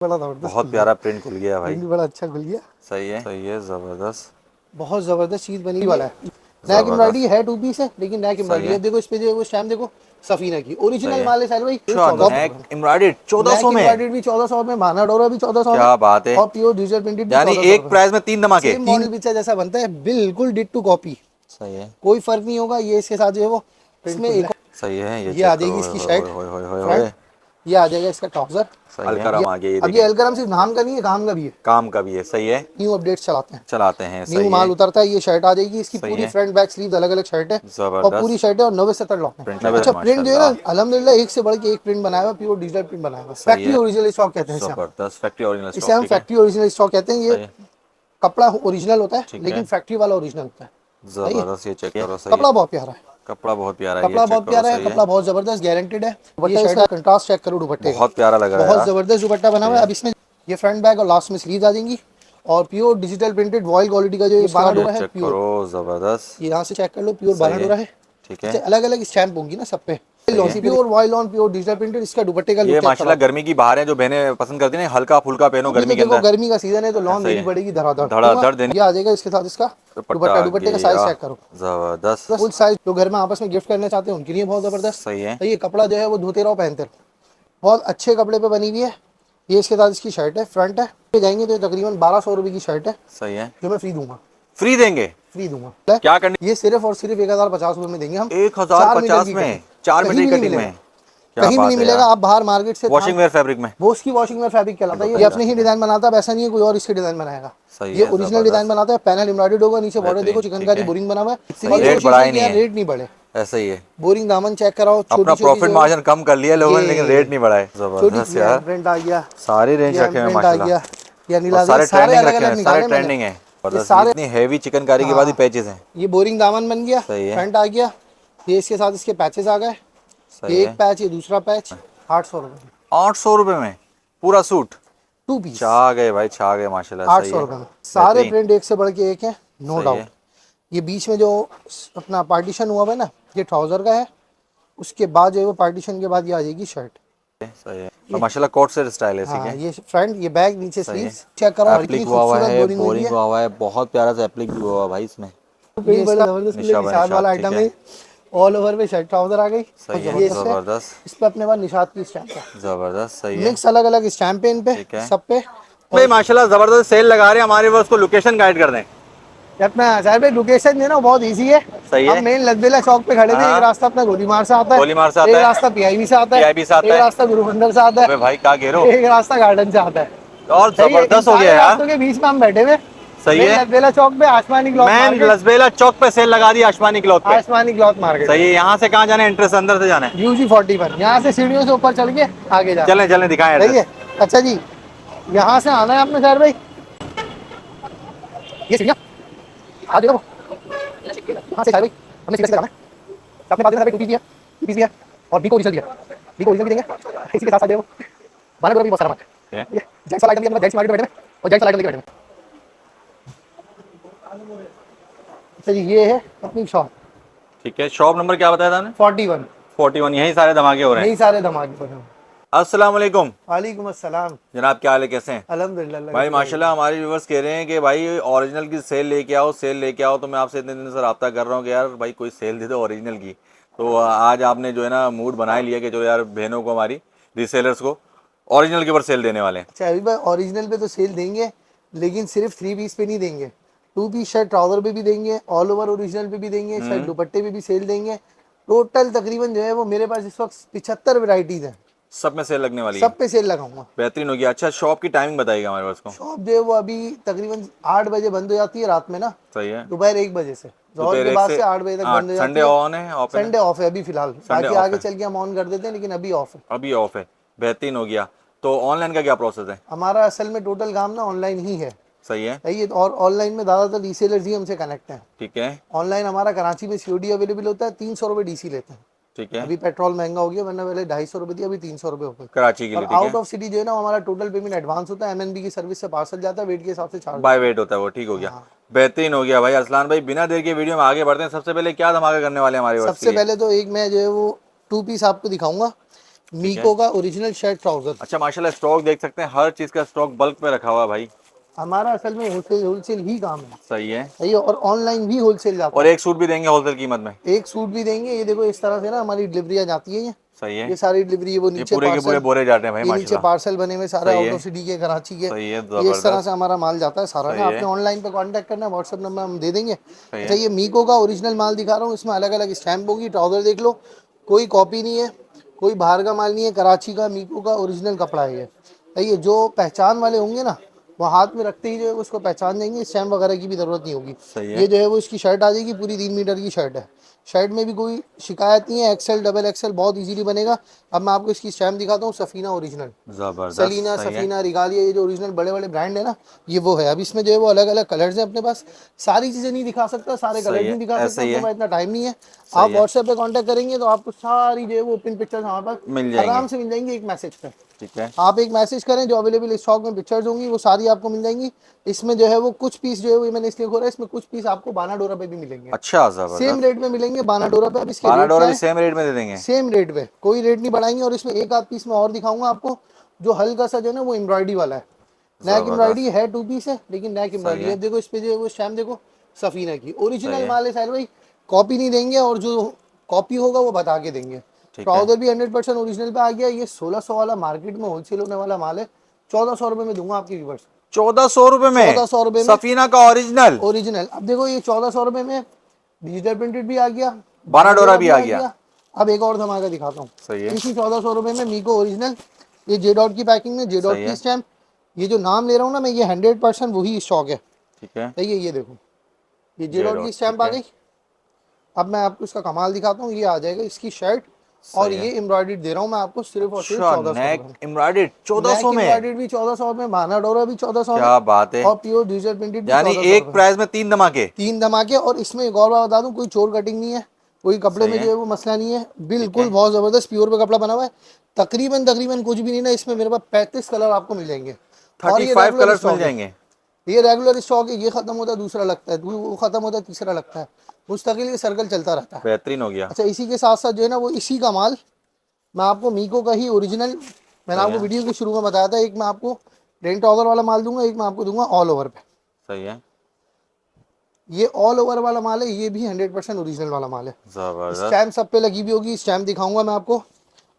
बड़ा जबरदस्त बहुत प्यारा प्रिंट खुल गया भाई। प्रिंट बड़ा अच्छा खुल गया। सही है जबरदस्त। बहुत जबरदस्त चीज बनी वाला है। नैक एम्ब्रॉयडरी जबरदस्त। है 2 पीस है, लेकिन नैक सही एम्ब्रॉयडरी है। है। देखो इस पे जो वो स्टैम्प देखो सफीना की सही ओरिजिनल है। माल है साहिल भाई। अच्छा, 1400 नेक एम्ब्रॉयडर्ड 1400 नैक में। एम्ब्रॉयडरी भी 1400 में, माना डोरा भी 1400 में, क्या बात है। और प्योर डिजिटल प्रिंटेड भी यानी 1400 एक रुपए में। प्राइस में तीन धमाके। सेम तीन। मॉडल पिक्चर जैसा बनता है, बिल्कुल डिट्टू कॉपी, सही है। कोई फर्क नहीं होगा। ये इसके साथ जो है वो इसमें एक सही है, ये ये आ चेक करो। जाएगी ओए इसकी होए शर्ट होए होए होए फ्रंट, होए। ये आ जाएगा इसका ट्राउजर। सही है। अलकरम आ गया, ये अब ये देखें। अलगरम सिर्फ नाम का नहीं है, काम का भी है। काम का भी है। सही है। न्यू अपडेट्स चलाते हैं, चलाते हैं। न्यू सही माल है। उतरता है। ये शर्ट आ जाएगी, इसकी सही पूरी है। फ्रंट बैक स्लीव अलग अलग शर्ट है, और पूरी जबरदस्त। शर्ट है, और 90-70 लॉक है। प्रिंट अच्छा प्रिंट जो है ना माशाल्लाह। अल्हम्दुलिल्लाह एक से बढ़ के एक प्रिंट बनाया हुआ, प्योर डिजिटल प्रिंट बनाया हुआ, सही फैक्ट्री है। ओरिजिनल स्टॉक कहते हैं इसे हम। जबरदस्त फैक्ट्री ओरिजिनल इसे स्टॉक। हम ठीक है। फैक्ट्री ओरिजिनल स्टॉक कहते हैं। ये सही है। कपड़ा ओरिजिनल होता है, ठीक लेकिन है। फैक्ट्री वाला ओरिजिनल होता है। सही है। जबरदस्त, ये चेक करो। सही है। कपड़ा बहुत प्यारा है, कपड़ा बहुत प्यारा है, ये कपड़ा चेक बहुत करो। प्यारा है, सही है। कपड़ा बहुत जबरदस्त गारंटेड है। ये शर्ट का कंट्रास्ट चेक करो दुपट्टे का, बहुत प्यारा लग रहा है बहुत यार। जबरदस्त दुपट्टा बना सही हुआ है। है। अब इसमें ये फ्रंट बैक और लास्ट में स्लीव्स आ जाएंगी, और pure digital printed vial quality का जो ये बाना ये डोरा है चेक प्योर, करो। जबरदस्त। ये यहाँ से चेक कर लो, प्योर सही बाना है। डोरा है। ठीक है। अच्छा अलग अलग स्टैम्प होंगी ना सब पे, सही है। Pure vial on pure digital printed. इसका दुपट्टे का लुक ये चेक माशाल्लाह कराओ। गर्मी की बहारें जो बहनें पसंद करती हैं ना, हल्का फुल्का पहनो अभी तो गर्मी के देखो अंदर। गर्मी का सीजन है, तो लॉन सही देनी है। पड़ेगी धड़ाधड़। देखो धड़ाधड़ देने। ये आ जाएगा इसके साथ इसका दुपट्टा दुपट्टा, आ दुपट्टे का साइज गया। चेक करो। जबरदस्त। फुल साइज जो घर में आपस में गिफ्ट करना चाहते हैं उनके लिए बहुत जबरदस्त। सही है। तो ये कपड़ा जो है वो धोते रहो पहनते रहो, बहुत अच्छे कपड़े पे बनी हुई है। ये इसके साथ इसकी शर्ट है, फ्रंट है। ये जाएंगे तो ये तकरीबन 1200 रुपये की शर्ट है, सही है। जो मैं फ्री दूंगा, फ्री देंगे। फ्री दूंगा। क्या करनी। ये सिर्फ और सिर्फ 1050 रुपये में देंगे हम। एक हजार 4 मीटर पचास की कटिंग, में 4 मीटर कहीं की भी नहीं कटिंग मिलेगा, में। क्या कहीं भी नहीं बात है मिलेगा। यार। आप बाहर मार्केट से वॉशिंग वेयर फैब्रिक में। वो उसकी वॉशिंग में फैब्रिक कहलाता है। ये अपने ही डिजाइन बनाता है, ऐसा नहीं है कोई और इसके डिजाइन बनाएगा। सही ये है। ओरिजिनल डिजाइन जबरदस्त। बनाता है, पैनल एम्ब्रॉयडर्ड होगा, नीचे बॉर्डर देखो बेहतरीन। ठीक चिकनकारी है। बोरिंग बना हुआ है। सही और है। ये रेट चीज बढ़ा है ही कि नहीं यार है। रेट नहीं बढ़े। ऐसा ही है। बोरिंग दामन चेक कराओ, अपना छोटी छोटी प्रॉफिट जो है मार्जिन कम कर लिया लोगों ने, लेकिन रेट ये नहीं बढ़ाए। छोटी जबरदस्त ये यार। हैंड प्रिंट आ गया, सारे रेंज ये रखे हैंड हुए हैं प्रिंट आ माशाल्लाह। गया, ये और नीला, ये सारे सारे ट्रेंडिंग अलग रखे हुए अलग हैं, सारे निकाले मैंने। ट्रेंडिंग है। ये जबरदस्त। ये सारे इतनी हैवी चिकनकारी के बाद ही हाँ, पैचेस हैं। ये बोरिंग दामन बन गया, सही है। फ्रंट आ गया। ये इसके साथ इसके पैचेस आ गए, सही ये एक है। पैच, ये दूसरा पैच। 800 रुपये 800 रुपये में पूरा सूट। 2 पीस, छा गए भाई, छा गए माशाल्लाह। आठ सही सौ है। रुपये में सारे बेहतरीन। प्रिंट एक से बढ़ के एक है, नो सही डाउट। है। ये बीच में जो अपना पार्टीशन हुआ हुआ है ना, ये ट्राउजर का है। उसके बाद जो है वो पार्टीशन के बाद ये आ जाएगी शर्ट। सही है। और ये माशाल्लाह कोट से स्टाइल है, ठीक हाँ, है। ये फ्रंट, ये बैक, नीचे सही है। स्लीव्स चेक करो, और एप्लिक इतनी हुआ हुआ खूबसूरत है, बोरिंग हुई हुई बोरिंग है। हुआ हुआ है, बहुत प्यारा सा एप्लिक भी हुआ हुआ है भाई इसमें। ये बड़ा जबरदस्त निशा बा निषाद वाला निशात। ठीक आइटम है। है। ऑल ओवर में शर्ट ट्राउजर आ गई, सही और है। ये जबरदस्त। इस पे अपने पास निषाद की स्टैम्प है, जबरदस्त। सही है। मिक्स अलग अलग स्टैम्प है इन पे, ठीक है सब पे। भाई, और माशाल्लाह जबरदस्त सेल लगा रहे हैं हमारे पास। को लोकेशन गाइड कर दें। अपना साहब लोकेशन देना बहुत इजी है। सही हम है। मेन लदबेला चौक पे खड़े थे। एक हाँ। रास्ता अपना गोलीमार से आता है, गोलीमार से एक आता है। रास्ता पीआईबी से आता है, पीआईबी से आता एक है। रास्ता गुरु मंदिर से आता है, अबे भाई क्या कह रहे हो। एक रास्ता गार्डन से आता है। और सही है, इन जबरदस्त हो गया सारे यार। रास्तों के बीच में हम बैठे हुए। सही मेन है। लदबेला चौक पे आसमानी क्लॉथ मैन मार्केट, लसबेला चौक पे सेल लगा दी आसमानी क्लॉथ पे। आसमानी क्लॉथ मार्केट। सही है। यहाँ से कहाँ जाना है, एंट्रेंस अंदर से जाना है। UG41, यहाँ से सीढ़ियों से ऊपर चल के आगे जाना है। चलें चलें, दिखाएं सही एड्रेस। है। अच्छा जी, यहाँ से आना है आपने सर भाई, ये सीढ़ियाँ आ जाओ। हाँ से सर भाई हमने सीधा सीधा जाना है। अपने पास में 2 पीस दिया, 2 पीस दिया, और बी को ओरिजिनल दिया, बी को ओरिजिनल भी देंगे। इसी के साथ साथ देखो बारह भी बहुत सारा माल है। ये जेंट्स वाला आइटम दिया, जेंट्स मार्केट में बैठे हैं, और जेंट्स वाला आइटम लेके बैठे हैं। अच्छा जी, ये है अपनी शॉप। ठीक है। शॉप नंबर क्या बताया था 41, 41। यही सारे धमाके हो रहे हैं। यही सारे धमाके पर हैं। अस्सलाम वालेकुम वालेकुम अस्सलाम। जनाब, क्या हाल है, कैसे हैं अल्हम्दुलिल्लाह भाई। माशाल्लाह हमारे व्यूवर्स कह रहे हैं कि भाई ओरिजिनल की सेल लेके आओ, सेल लेके आओ। तो मैं आपसे इतने दिन से रब्ता कर रहा हूँ कि यार भाई कोई सेल दे दो ओरिजिनल की। तो आज आपने जो है ना मूड बना ही लिया कि जो यार बहनों को, हमारी रीसेलर्स को ओरिजिनल के ऊपर सेल देने वाले हैं। अच्छा अभी भाई ओरिजिनल पे तो सेल देंगे, लेकिन सिर्फ 3 पीस पे नहीं देंगे, 2 पीस शर्ट ट्राउजर पे भी देंगे, ऑल ओवर ओरिजिनल पे भी देंगे, शर्ट दुपट्टे पे भी सेल देंगे। टोटल तकरीबन जो है वो मेरे पास इस वक्त 75 वेराइटीज हैं, सब में सेल लगने वाली है। सब पे सेल लगाऊंगा। बेहतरीन हो गया। अच्छा, शॉप की टाइमिंग बताइएगा हमारे पास को। शॉप जो है वो अभी तकरीबन 8 बजे बंद हो जाती है रात में ना, सही है। दोपहर 1 बजे से, जोहर दोपहर के 1 बाद से से 8 बजे तक 8। बंद हो जाती संडे है। ऑन है, ऑफ है? संडे ऑफ है अभी फिलहाल, संडे बाकी ऑफ आगे है। चल के हम ऑन कर देते हैं, लेकिन अभी ऑफ है। अभी ऑफ है। बेहतरीन हो गया। तो ऑनलाइन का क्या प्रोसेस है? हमारा असल में टोटल काम ना ऑनलाइन ही है। सही है। सही है। और ऑनलाइन में ज़्यादातर रीसेलर्स ही हमसे कनेक्ट हैं। ठीक है। ऑनलाइन हमारा कराची में COD अवेलेबल होता है, 300 रुपये DC लेते हैं। ठीक है। अभी पेट्रोल महंगा हो गया, वरना पहले 250 रुपये थी, अभी 300 रुपये हो गए। कराची के और लिए। ठीक आउट है। ऑफ सिटी जो है ना हमारा टोटल पेमेंट एडवांस होता है, MNB की सर्विस से पार्सल जाता है, वेट के हिसाब से चार्ज। बाय वेट होता है वो। ठीक हो गया। बेहतरीन हो गया भाई। अरसलान भाई, बिना देर के वीडियो में आगे बढ़ते हैं। सबसे पहले क्या धमाका करने वाले हैं हमारे व्यूअर्स के सबसे लिए? पहले तो एक मैं जो है वो 2 पीस आपको दिखाऊंगा, मीको का ओरिजिनल शर्ट ट्राउजर। अच्छा माशाल्लाह, स्टॉक देख सकते हैं, हर चीज का स्टॉक बल्क में रखा हुआ है भाई। हमारा असल में होलसेल होलसेल ही काम है, सही है। सही है, और ऑनलाइन भी होलसेल जाता और है। एक सूट भी देंगे होलसेल कीमत में। एक सूट भी देंगे। ये देखो इस तरह से ना हमारी डिलीवरियाँ जाती है, सही है। ये सारी डिलीवरी है, वो ये नीचे पूरे के पूरे पार्सल, बोरे जाते हैं भाई ये नीचे माशाल्लाह। पार्सल बने हुए सारे सही आउट है। ऑफ सिटी के, कराची के। सही है, ये इस तरह जबरदस्त। से हमारा माल जाता है सारा सही ना। है। आपने ऑनलाइन पे कांटेक्ट करना है, व्हाट्सएप नंबर हम दे देंगे। सही अच्छा है। ये मीको का ओरिजिनल माल दिखा रहा हूँ, इसमें अलग अलग स्टैम्प होगी। ट्राउजर देख लो, कोई कॉपी नहीं है, कोई बाहर का माल नहीं है, कराची का मीको का ओरिजिनल कपड़ा है ये। जो पहचान वाले होंगे ना, वो हाथ में रखते ही जो है उसको पहचान देंगे, स्टैम्प वगैरह की भी ज़रूरत नहीं होगी। सही है। ये जो है वो इसकी शर्ट आ जाएगी, पूरी 3 मीटर की शर्ट है। शर्ट में भी कोई शिकायत नहीं है, एक्सेल डबल एक्सेल बहुत इजीली बनेगा। अब मैं आपको इसकी स्टैम्प दिखाता हूँ, सफीना ओरिजिनल, जबरदस्त। सलीना, सही है। सफीना, रिगालिया, ये जो ओरिजिनल बड़े बड़े ब्रांड है ना, ये वो है। अब इसमें जो है वो अलग अलग कलर्स हैं अपने पास, सारी चीज़ें नहीं दिखा सकता, सारे सही कलर्स है, नहीं दिखा ऐसा सकता, ही अपने है। पास इतना टाइम नहीं है। आप सही है, व्हाट्सएप पे कांटेक्ट करेंगे तो आपको सारी जो है वो पिन पिक्चर्स हमारे पास मिल जाएंगे। आराम से मिल जाएंगी एक मैसेज पे। ठीक है। आप एक मैसेज करें, जो अवेलेबल स्टॉक में पिक्चर्स होंगी वो सारी आपको मिल जाएंगी। इसमें जो है वो कुछ पीस जो है वो मैंने इसलिए खोला है, इसमें कुछ पीस आपको बाना डोरा पे भी मिलेंगे, अच्छा, सेम जबरदस्त। रेट में मिलेंगे बाना डोरा पे। अब इसके बारह रेट डोरा क्या भी है, सेम रेट में दे देंगे। सेम रेट पे, कोई रेट नहीं बढ़ाएंगे। और इसमें एक आध पीस में और दिखाऊंगा आपको, जो हल्का सा जो है ना वो एम्ब्रॉयडरी वाला है। नेक एम्ब्रॉयडरी जबरदस्त। है, 2 पीस है, लेकिन नेक सही एम्ब्रॉयडरी है। है। देखो इस पे जो है वो स्टैम्प देखो, सफीना की सही ओरिजिनल है। माल है साहिल भाई, कॉपी नहीं देंगे, और जो कॉपी होगा वो बता के देंगे। ठीक है। ट्राउजर भी 100% ओरिजिनल पे आ गया। ये 1600 वाला मार्केट में होलसेल होने वाला माल है, 1400 रुपये में दूंगा आपकी व्यूवर्स, 1400 रुपए में 1400 रुपये में सफीना का ओरिजिनल ओरिजिनल। अब देखो ये 1400 रुपये में डिजिटल प्रिंटेड भी आ गया, बारह बाना डोरा डोरा भी भी आ आ गया। गया। अब एक और धमाका दिखाता हूँ, सही है। इसी 1400 रुपये में मीको ओरिजिनल, ये जे डॉट की पैकिंग में, जे डॉट सही की है। स्टैम्प। ये जो नाम ले रहा हूँ ना मैं, ये 100% वही स्टॉक है। ठीक है। सही है, ये देखो, ये जे जे डॉट की डॉट। स्टैम्प ठीक आ है। गई। अब मैं आपको इसका कमाल दिखाता हूँ, ये आ जाएगा इसकी शर्ट, और सही ये है। एम्ब्रॉयडरी दे रहा हूँ मैं आपको सिर्फ और सिर्फ अच्छा, 1400 रुपये नेक में। एम्ब्रॉयडेड 1400 नेक में। एम्ब्रॉयडरी भी 1400 में, बाना डोरा भी 1400 में, क्या बात है। और प्योर डिजिटल प्रिंटेड भी यानी 1400 रुपये एक में। प्राइस में 3 धमाके। 3 धमाके। और इसमें एक और बात बता दूं, कोई चोर कटिंग नहीं है, कोई कपड़े सही में जो है। है वो मसला नहीं है, ठीक बिल्कुल है। बहुत ज़बरदस्त प्योर पे कपड़ा बना हुआ है। तकरीबन तकरीबन कुछ भी नहीं ना, इसमें मेरे पास 35 कलर आपको मिल जाएंगे। और ये 35 रेगुलर कलर्स मिल स्टॉक है, जाएंगे। ये रेगुलर स्टॉक है। ये खत्म होता है दूसरा लगता है, वो खत्म होता है तीसरा लगता है, मुस्तकिल ये सर्कल चलता रहता है। बेहतरीन हो गया। अच्छा इसी के साथ साथ जो है ना वो इसी का माल मैं आपको मीको का ही ओरिजिनल, मैंने सही आपको है। वीडियो के शुरू में बताया था, एक मैं आपको रेंट ऑर्डर वाला माल दूंगा, एक मैं आपको दूंगा ऑल ओवर पे। सही है। ये ऑल ओवर वाला माल है, ये भी 100% ओरिजिनल वाला माल है। जबरदस्त। स्टैम्प सब पे लगी हुई होगी, स्टैम्प दिखाऊंगा मैं आपको,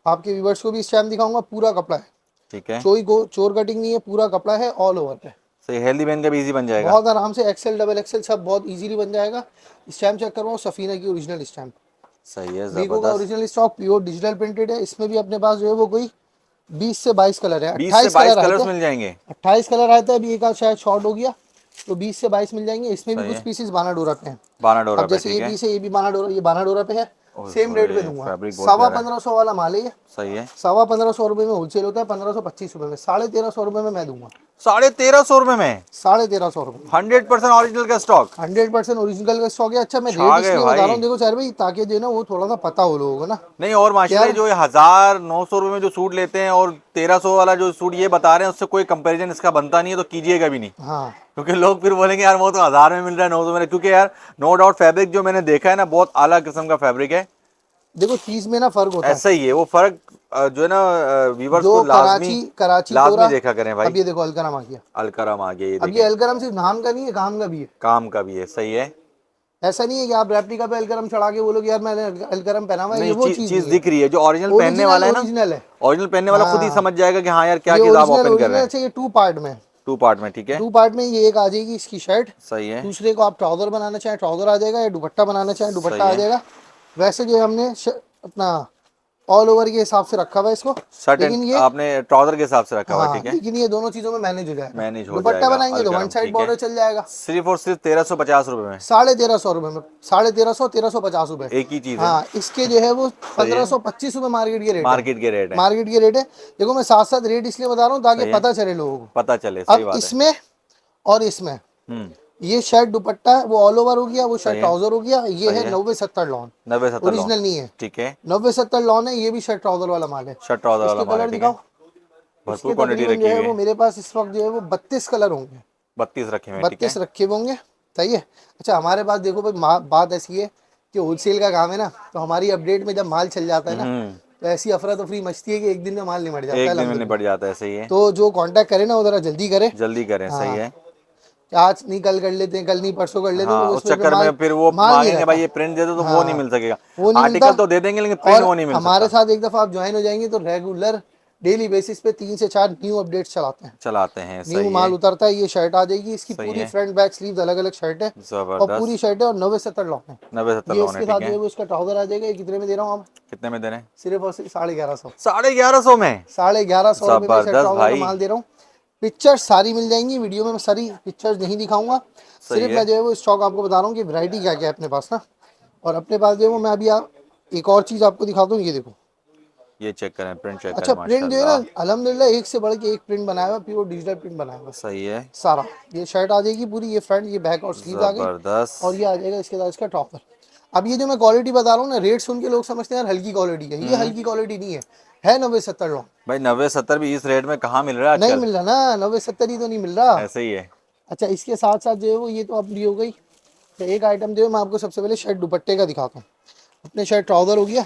आपके व्यूवर्स को भी स्टैम्प दिखाऊंगा। पूरा कपड़ा है, ठीक है। कोई को चोर कटिंग नहीं है, पूरा कपड़ा है ऑल ओवर पे। सही, हेल्दी मैन का भी इजी बन जाएगा। बहुत आराम से एक्सेल डबल एक्सेल सब बहुत इजीली बन जाएगा। स्टैम्प चेक करवाओ, सफीना की ओरिजिनल स्टैम्प, सही है, मीको का जबरदस्त। Original stock, pure digital printed है। इसमें भी अपने पास जो है वो कोई 20 से 22 कलर है, 20 से 28 22 कलर आए कलर्स थे, मिल जाएंगे। 28 कलर आए थे, अभी एक आध शायद शॉर्ट हो गया, तो 20 से 22 मिल जाएंगे। इसमें भी सही कुछ है। पीसेस बाना डोरा पे हैं। बारह डोरा अब पे। जैसे ठीक ये है। पीस है, ये भी बाना डोरा, ये बाना डोरा पे है, ओए सेम रेट पे होए, दूंगा। फैब्रिक बहुत सवा प्यारा है। 1500 वाला माल है ये, सही है। 1550 में होलसेल होता है, 1525 रुपये में, 1350 रुपये में मैं दूंगा। 1350 रुपए में 1350 रुपये में 100% ओरिजिनल का स्टॉक। 100% ओरिजिनल का स्टॉक है। अच्छा मैं रेट छा गए इसलिए बता रहा भाई। हूँ देखो सर भाई, ताकि जो है ना वो थोड़ा सा पता हो लोगों को ना नहीं, और कि माशाल्लाह यार। जो ये 1900 रुपए में जो सूट लेते हैं और 1300 वाला जो सूट ये बता रहे हैं, उससे कोई कंपैरिजन इसका बनता नहीं है, तो कीजिएगा भी नहीं। हाँ क्योंकि लोग फिर बोलेंगे यार वो तो 1000 में मिल रहा है, 900 में। क्योंकि यार नो डाउट फैब्रिक जो मैंने देखा है ना, बहुत आला किस्म का फैब्रिक है। देखो चीज में ना फर्क होता है। ऐसा ही है वो फर्क, जो है ना, व्यूवर्स को जो लाजमी कराची लाजमी कोरा, देखा करें भाई। अब ये देखो अलकरम आ गया। अलकरम आ गया, ये अब ये देखें। अलकरम सिर्फ नाम का नहीं है, काम का भी है। काम का भी है। सही है। ऐसा नहीं है कि आप रेप्लिका पे अलकरम चढ़ा के बोलोगे यार मैंने अलकरम पहना हुआ है, ये नहीं, वो चीज चीज चीज नहीं है। दिख रही है। जो ओरिजिनल पहनने ओरिजिनल वाला है ना, ओरिजिनल है। ओरिजिनल पहनने वाला खुद ही हाँ समझ जाएगा कि हाँ यार क्या ये चीज आप ओरिजिनल ओपन कर रहे ओरिजिनल। हैं। अच्छा ये 2 पार्ट में, 2 पार्ट में। ठीक है। 2 पार्ट में ये एक आ जाएगी इसकी शर्ट, सही है। दूसरे को आप ट्राउजर बनाना चाहें ट्राउजर आ जाएगा, या दुपट्टा बनाना चाहें दुपट्टा सही आ है। जाएगा। वैसे जो हमने अपना ऑल ओवर के हिसाब से रखा हुआ है इसको, शर्ट एंड लेकिन ये, आपने ट्राउजर के हिसाब से रखा हुआ है। हाँ ठीक है। लेकिन ये दोनों चीजों में मैनेज हो जाएगा। मैनेज हो दुपट्टा जाएगा। बनाएंगे तो वन अलगरम। साइड ठीक है। बॉर्डर चल जाएगा। सिर्फ और सिर्फ 1350 रुपए में 1350 रुपये में, 1350 एक ही चीज है। हाँ इसके जो है वो सही है। 1525 रुपये मार्केट के रेट है। मार्केट के रेट है। मार्केट के रेट है। देखो मैं साथ साथ रेट इसलिए बता रहा हूँ ताकि सही है। पता चले लोगों को। पता चले। सही अब बात है। इसमें और इसमें हम्म। ये शर्ट दुपट्टा है वो ऑल ओवर हो गया, वो शर्ट सही है। ट्राउजर हो गया। ये सही है है। 90-70 लॉन, 90-70 लॉन। ओरिजिनल नहीं है। ठीक है। 90-70 लॉन है, ये भी शर्ट ट्राउजर वाला माल है। शर्ट ट्राउजर वाला इसके माल है। कलर ठीक है। दिखाओ। भरपूर इसके क्वांटिटी तकरीबन जो रखी है हुई वो है। मेरे पास इस वक्त जो है वो 32 कलर होंगे, 32 रखे हुए हैं। ठीक है। 32 रखे हुए होंगे। सही है। अच्छा हमारे पास देखो भाई बात ऐसी है कि होलसेल का काम है ना, तो हमारी अपडेट में जब माल चल जाता है ना, हम्म। तो ऐसी अफरा तफरी मचती है कि एक दिन में माल निमट जाता है एक दिन में अल्हम्दुलिल्लाह। निपट जाता है, सही है। तो जो कांटेक्ट करे ना वो जरा जल्दी करे। जल्दी करें, सही हाँ, है। आज नहीं कल कर लेते हैं, कल नहीं परसों कर लेते हैं, हाँ, तो उस इसमें फिर चक्कर में फिर वो माल नहीं मांगेंगे रहता। भाई ये प्रिंट दे दो, तो वो नहीं हाँ, मिल सकेगा। वो नहीं मिलता। आर्टिकल तो दे देंगे लेकिन प्रिंट और वो नहीं मिल हमारे सकता। साथ एक दफ़ा आप ज्वाइन हो जाएंगे तो रेगुलर डेली बेसिस पे 3 से 4 न्यू अपडेट्स चलाते हैं। चलाते हैं, न्यू सही माल है। उतरता है। ये शर्ट आ जाएगी, इसकी सही पूरी है, फ्रंट बैक स्लीव्स अलग अलग शर्ट है और पूरी जबरदस्त। शर्ट है और 90-70 लॉट है। 90-70 ये लोन है, इसके साथ ठीक जो है है। वो इसका ट्राउजर आ जाएगा। ये कितने में दे रहा हूँ आप? कितने में दे रहे हैं? सिर्फ और सिर्फ 1150। 1150 में? 1150 रुपये में इसका जबरदस्त ट्राउजर का भाई, माल दे रहा हूँ। पिक्चर्स सारी मिल जाएंगी वीडियो में, मैं सारी पिक्चर्स नहीं दिखाऊंगा। सही सिर्फ है। मैं जो है वो स्टॉक आपको बता रहा हूँ कि वैरायटी क्या क्या है अपने पास ना। और अपने पास जो है वो मैं अभी एक और चीज़ आपको दिखाता हूँ, ये देखो। ये चेक करें, प्रिंट चेक अच्छा, करें, प्रिंट जो है ना माशाल्लाह। अल्हम्दुलिल्लाह एक से बढ़ के एक प्रिंट बनाया हुआ, प्योर डिजिटल प्रिंट बनाया हुआ सही है, सारा। ये शर्ट आ जाएगी पूरी, ये फ्रंट, ये बैक और स्लीव आ गई और जबरदस्त। ये आ जाएगा इसके साथ इसका टॉपर। अब ये जो मैं क्वालिटी बता रहा हूँ ना, रेट सुन के लोग समझते हैं यार हल्की क्वालिटी है, ये हल्की क्वालिटी नहीं है 90-70 लॉन्ग। भाई 90-70 भी इस रेट में कहाँ मिल रहा है नहीं आजकल? मिल रहा ना, 90-70 ही तो नहीं मिल रहा। ऐसे ही है। अच्छा, इसके साथ साथ जो है वो ये तो अपनी हो गई। तो एक आइटम जो है मैं आपको सबसे पहले शर्ट दुपट्टे का दिखाता हूँ। अपने शर्ट ट्राउजर हो गया,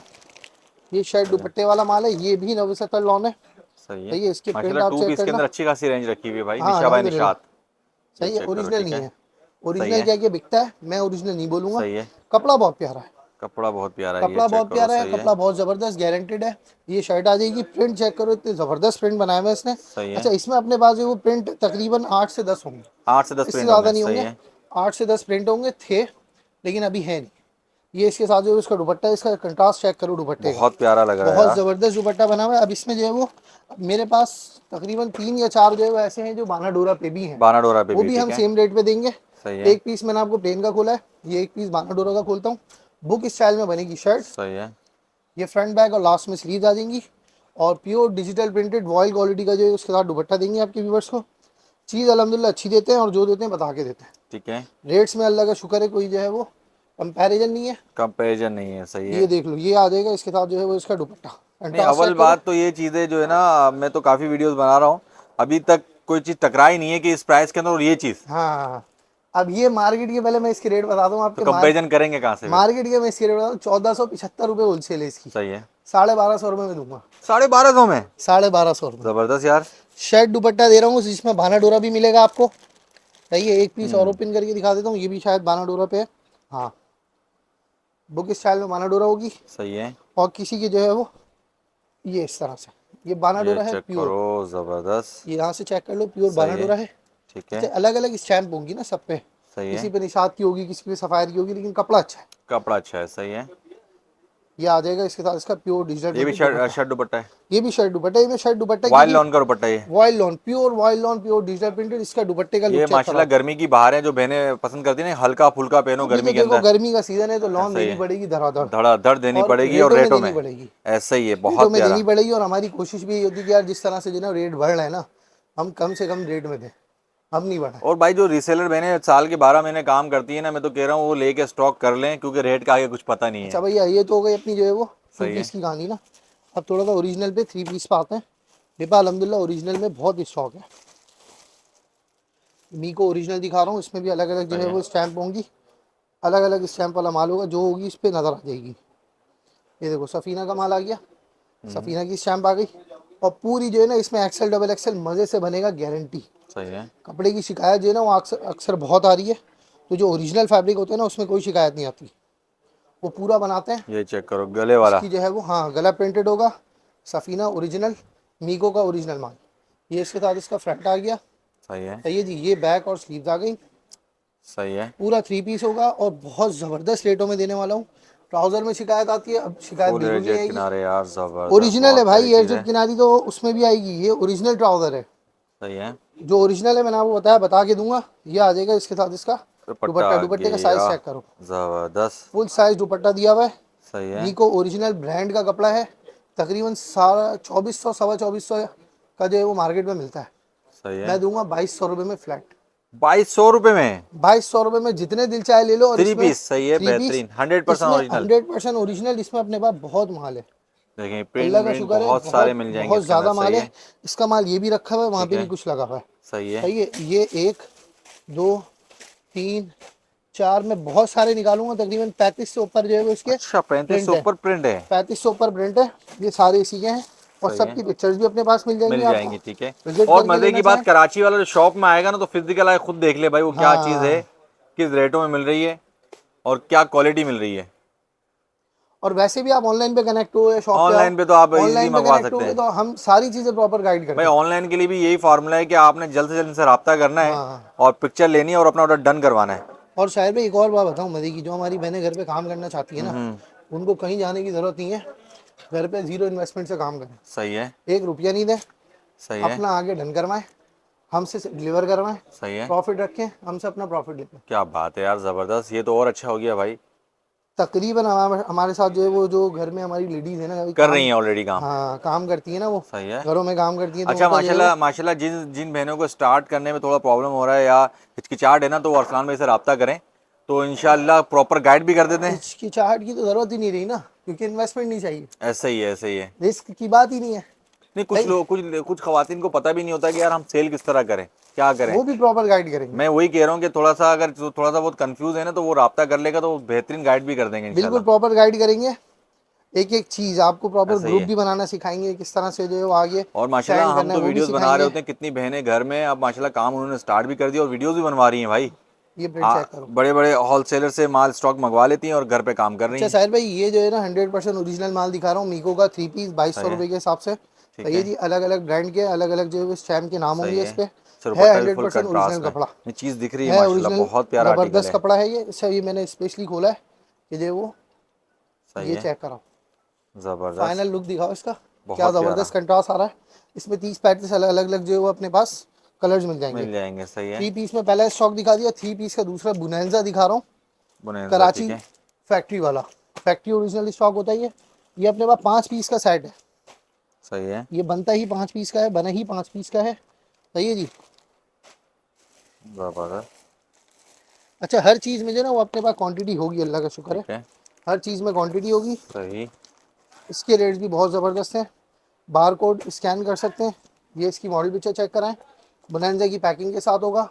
ये शर्ट दुपट्टे वाला माल है, ये भी 90-70 लॉन है। सही है, सही है, इसके प्रिंट माशाल्लाह। आप टू चेक पीस के करना। अंदर अच्छी खासी रेंज रखी हुई है भाई, हाँ निशा भाई अल्हम्दुलिल्लाह, निशात। ये सही है। चेक करो, ओरिजिनल ठीक नहीं है। है। सही ओरिजिनल है, क्या क्या बिकता है, मैं ओरिजिनल नहीं बोलूँगा। सही है। कपड़ा बहुत प्यारा है, कपड़ा बहुत प्यारा है, ये कपड़ा चेक बहुत करो, प्यारा है, सही है। कपड़ा बहुत ज़बरदस्त गारंटेड है। ये शर्ट आ जाएगी। प्रिंट चेक करो, इतने ज़बरदस्त प्रिंट बनाए हुए हैं इसने। सही है, अच्छा, इसमें अपने पास जो वो प्रिंट तकरीबन 8 से 10 होंगे, 8 से 10 इससे प्रिंट होंगे, ज़्यादा नहीं सही होंगे। है। 8 से 10 प्रिंट होंगे थे, लेकिन अभी है नहीं। ये इसके साथ जो है इसका दुपट्टा है, इसका कंट्रास्ट चेक करो दुपट्टे का, बहुत प्यारा लग रहा है बहुत यार। ज़बरदस्त दुपट्टा बना हुआ है। अब इसमें जो है वो मेरे पास तकरीबन 3 या 4 जो है वो ऐसे हैं जो बाना डोरा पे भी हैं, बाना डोरा पे वो भी, भी ठीक हम है। सेम रेट पे देंगे। सही है, एक पीस मैंने आपको प्लेन का खोला है, ये एक पीस बाना डोरा का खोलता हूँ। बुक स्टाइल में बनेगी शर्ट। सही है। ये फ्रंट बैक और लास्ट में स्लीव्स आ जाएंगी और pure digital printed vial quality का जो है उसके साथ दुपट्टा देंगे आपके व्यूवर्स को। चीज़ अल्हम्दुलिल्लाह अच्छी देते हैं और जो देते हैं बता के देते हैं। ठीक है, रेट्स में अल्लाह का शुक्र है, कोई जो है वो कंपैरिजन नहीं है। कंपैरिजन नहीं है, सही है। ये देख लो, ये आ जाएगा इसके साथ जो है वो इसका दुपट्टा। नहीं, कंट्रास्ट अव्वल चेक करो। बात तो ये चीज़ें जो है ना, मैं तो काफ़ी वीडियोस बना रहा हूँ, अभी तक कोई चीज़ टकरा ही नहीं है कि इस प्राइस के अंदर और ये चीज़। हाँ, अब ये मार्केट के, पहले मैं इसके रेट बता दूँ तो आपके। कंपैरिजन करेंगे कहाँ से फिर? मार्केट के मैं इसके रेट बता दूँ, 1475 रुपये होलसेल है इसकी। सही है, 1250 रुपये में दूंगा। 1250 में? 1250 रुपये ज़बरदस्त यार। शर्ट दुपट्टा दे रहा हूँ, जिसमें बाना डोरा भी मिलेगा आपको। सही है, एक पीस और ओपन करके दिखा देता हूँ, ये भी शायद बाना डोरा पे है। हाँ, बुक स्टाइल में बाना डोरा होगी। सही है, और किसी की जो है वो ये इस तरह से, ये बाना ये डोरा है चेक प्योर। करो, ज़बरदस्त। ये यहाँ से चेक कर लो, प्योर सही बाना है, डोरा है। ठीक अच्छा, है। अलग अलग स्टैम्प होंगी ना सब पे, सही किसी है, पे निशात की होगी, किसी पे सफ़ायर की होगी, लेकिन कपड़ा अच्छा है। कपड़ा अच्छा है, सही है। ये आ जाएगा इसके साथ इसका प्योर डिजिटल ये भी प्रिंटेड शर्ट दुपट्टा। शर्ट दुपट्टा है, ये भी शर्ट दुपट्टा, ये में शर्ट दुपट्टा वाइल्ड की लॉन का दुपट्टा ये। Vial lawn, pure vial lawn, pure digital printed. इसका दुपट्टे का लुक ये चेक माशाल्लाह कराओ। गर्मी की बाहर है, जो बहनें पसंद करती है ना, हल्का फुल्का पहनो अभी तो गर्मी के देखो अंदर। गर्मी का सीजन है तो लॉन ऐसा ही देनी है, पड़ेगी धड़ाधड़, धड़ाधड़ देनी और पड़ेगी और रेटों में रेटों देनी में। पड़ेगी। ऐसा ही है, रेटों बहुत में प्यारा। देनी पड़ेगी और हमारी कोशिश भी यही होती है कि यार जिस तरह से जो ना रेट बढ़ रहा है ना, हम कम से कम रेट में दें, हम नहीं बढ़ा। और भाई जो रीसेलर बहनें साल के 12 महीने काम करती है ना, मैं तो कह रहा हूँ वो लेके स्टॉक कर लें, क्योंकि रेट का आगे कुछ पता नहीं अच्छा है। भैया, ये तो हो गई अपनी जो है वो 2 सही है, पीस की कहानी ना। अब थोड़ा सा ओरिजिनल पे 3 पीस पे आते हैं। मेरे पास अल्हम्दुलिल्लाह ओरिजिनल में बहुत स्टॉक है। मीको ओरिजिनल दिखा रहा हूँ, इसमें भी अलग अलग जो सही है है। वो स्टैंप होंगी, अलग अलग स्टैंप वाला माल होगा, जो होगी इस पर नज़र आ जाएगी। ये देखो सफ़ीना का माल आ गया, सफ़ीना की स्टैंप आ गई। और पूरी जो है ना इसमें एक्सेल डबल एक्सेल मज़े से बनेगा, गारंटी। सही है, कपड़े की शिकायत जो है ना वो अक्सर अक्सर बहुत आ रही है, तो जो ओरिजिनल फैब्रिक होते हैं ना उसमें कोई शिकायत नहीं आती, वो पूरा बनाते हैं। ये चेक करो गले वाला। इसकी जो है वो हाँ गला प्रिंटेड होगा, सफ़ीना ओरिजिनल, मीको का ओरिजिनल माल। ये इसके साथ इसका फ्रंट आ गया। सही है, सही है जी, ये बैक और स्लीव्स आ गई। सही है। पूरा 3 पीस होगा और बहुत ज़बरदस्त रेटों में देने वाला हूँ। ट्राउज़र में शिकायत आती है, अब शिकायत फुल बिल्कुल एयर नहीं जेट आएगी। किनारे यार, जबरदस्त, ओरिजिनल है बहुत प्यारी भाई, एयर चीज जेट है। किनारी तो उसमें भी आएगी। ये ओरिजिनल ट्राउज़र है, सही है, जो ओरिजिनल है मैंने आपको बताया, बता के दूंगा। ये आ जाएगा इसके साथ इसका दुपट्टा दुपट्टा। आ दुपट्टे का गया, साइज चेक करो, जबरदस्त। फुल साइज दुपट्टा दिया हुआ है। सही है, मीको ओरिजिनल ब्रांड का कपड़ा है। तकरीबन सारा 2400 सवा 2400 का जो है वो मार्केट में मिलता है। सही है। मैं दूंगा 2200 रुपये में फ्लैट। 2200 रुपए में 2200 रुपये में जितने दिल चाहे ले लो। और 3 इसमें पीस, सही है, 3 पीस, बेहतरीन, 100% इसमें ओरिजिनल। 100% ओरिजिनल, इसमें अपने पास बहुत माल है। देखें अल्लाह प्रिंट का प्रिंट शुक्र है, बहुत सारे बहुत मिल जाएंगे बहुत इसके अंदर। ज़्यादा माल सही है। है, इसका माल ये भी रखा हुआ है, वहाँ ठीक पे है, भी कुछ लगा हुआ है। सही है, सही है। ये 1 2 3 4 में बहुत सारे निकालूंगा, तकरीबन 35 से ऊपर जो है वो इसके अच्छा 35 प्रिंट से है। ऊपर प्रिंट है। 35 से ऊपर प्रिंट है, ये सारे इसी के हैं। और सही है, सबकी पिक्चर्स भी अपने पास मिल जाएंगी मिल आपको, जाएंगी, ठीक है। विजिट और करके मजे लेना की बात, चाहें। कराची वाला जो शॉप में आएगा ना तो फिजिकल आए खुद देख ले भाई वो क्या चीज़ है, हाँ, किस रेटों में मिल रही है और क्या क्वालिटी मिल रही है। और वैसे भी आप ऑनलाइन पे कनेक्ट हुए, शॉप पे आओ, ऑनलाइन पे तो आप इजीली ऑनलाइन पे मंगवा कनेक्ट सकते होगे हैं तो हम सारी चीज़ें प्रॉपर गाइड भाई। करते हैं। ऑनलाइन के लिए भी यही फार्मूला है कि आपने जल्द से जल्द इनसे रब्ता करना है हाँ, और पिक्चर लेनी है और अपना ऑर्डर डन करवाना है। और शायद भाई एक और बात बताऊँ मजे की, जो हमारी बहनें घर पे काम करना चाहती है ना, हम्म, उनको कहीं जाने की ज़रूरत नहीं है, घर पे जीरो इन्वेस्टमेंट से काम करें, सही है, 1 रुपया नहीं दें, सही है, अपना आगे डन करवाएं, हमसे डिलीवर करवाएं, सही है। प्रॉफिट रखें, हमसे अपना प्रॉफिट लेते हैं। क्या बात है यार, ज़बरदस्त, ये तो और अच्छा हो गया भाई। तकरीबन हमारे साथ जो है वो, जो घर में हमारी लेडीज़ है ना, अभी कर रही काम, हैं ऑलरेडी काम। हाँ काम करती है ना वो, सही है। घरों में काम करती है, तो अच्छा उनका जो है वो, माशाल्लाह माशाल्लाह, जिन जिन बहनों को स्टार्ट करने में थोड़ा प्रॉब्लम हो रहा है या हिचकिचाहट है ना, तो वो अरसलान भाई से रब्ता करें तो इंशाल्लाह प्रॉपर गाइड भी कर देते हैं। हिचकिचाहट की तो ज़रूरत ही नहीं रही ना, क्योंकि इन्वेस्टमेंट नहीं चाहिए, ऐसा ही है, ऐसा ही है। रिस्क की बात ही नहीं है नहीं, कुछ भाई, लोग कुछ खवातीन को पता भी नहीं होता कि यार हम सेल किस तरह करें, क्या करें। वो भी प्रॉपर गाइड करेंगे। मैं वही कह रहा हूँ कि थोड़ा सा अगर थोड़ा सा बहुत कंफ्यूज है ना तो वो रब्ता कर लेगा तो वो बेहतरीन गाइड भी कर देंगे बिल्कुल इंशाल्लाह। प्रॉपर गाइड करेंगे, एक एक चीज़ आपको प्रॉपर ऐसा ही ग्रुप है। भी बनाना सिखाएंगे, किस तरह से जो है वो आगे और माशाल्लाह सेंड हम करना है तो वो भी वीडियोस बना रहे सिखाएंगे। होते हैं, कितनी बहनें घर में अब माशाल्लाह काम उन्होंने स्टार्ट भी कर दिया और वीडियोस भी बनवा रही हैं भाई। ये प्रिंट चेक करो। बड़े बड़े होलसेलर से माल स्टॉक मंगवा लेती हैं और घर पे काम कर रही अच्छा हैं। साहिर भाई, ये जो है ना 100% ओरिजिनल माल दिखा रहा हूँ, मीको का 3 पीस 2200 सही है, रुपये के हिसाब से। तो ठीक ये है, जी अलग अलग ब्रांड के अलग अलग जो है स्टैम्प के नाम सही होंगे है। इस पे। अच्छा है दुपट्टा भी फुल 100% ओरिजिनल कंट्रास्ट में, कपड़ा, ये चीज़ दिख रही है है माशाल्लाह, ओरिजिनल, बहुत प्यारा आर्टिकल ज़बरदस्त है। कपड़ा है ये। अच्छा ये मैंने स्पेशली खोला है कि जो वो, सही ये है, चेक कराओ, ज़बरदस्त, फाइनल लुक दिखाओ इसका, क्या बहुत प्यारा, ज़बरदस्त कंट्रास्ट आ रहा है। इसमें 30-35 अलग अलग अलग जो है वो अपने पास कलर्स मिल जाएंगे। मिल जाएंगे। सही है, 3 पीस में पहला स्टॉक दिखा दिया, 3 पीस का दूसरा बुनैंजा दिखा रहा हूँ, बुनेंजा, ठीक कराची है, फैक्ट्री वाला, फैक्ट्री ओरिजिनल स्टॉक होता है ये अपने पास 5 पीस का सेट है, सही है, ये बनता ही 5 पीस का है, बना ही 5 पीस का है। सही है जी। ज़बरदस्त, अच्छा हर चीज़ में जो है ना वो अपने पास क्वांटिटी होगी, अल्लाह का शुक्र है, ठीक है, हर चीज़ में क्वांटिटी होगी। सही, इसके रेट्स भी बहुत ज़बरदस्त हैं, बार कोड स्कैन कर सकते हैं, ये इसकी मॉडल पिक्चर चेक कराएं, बोनांजा की पैकिंग के साथ होगा।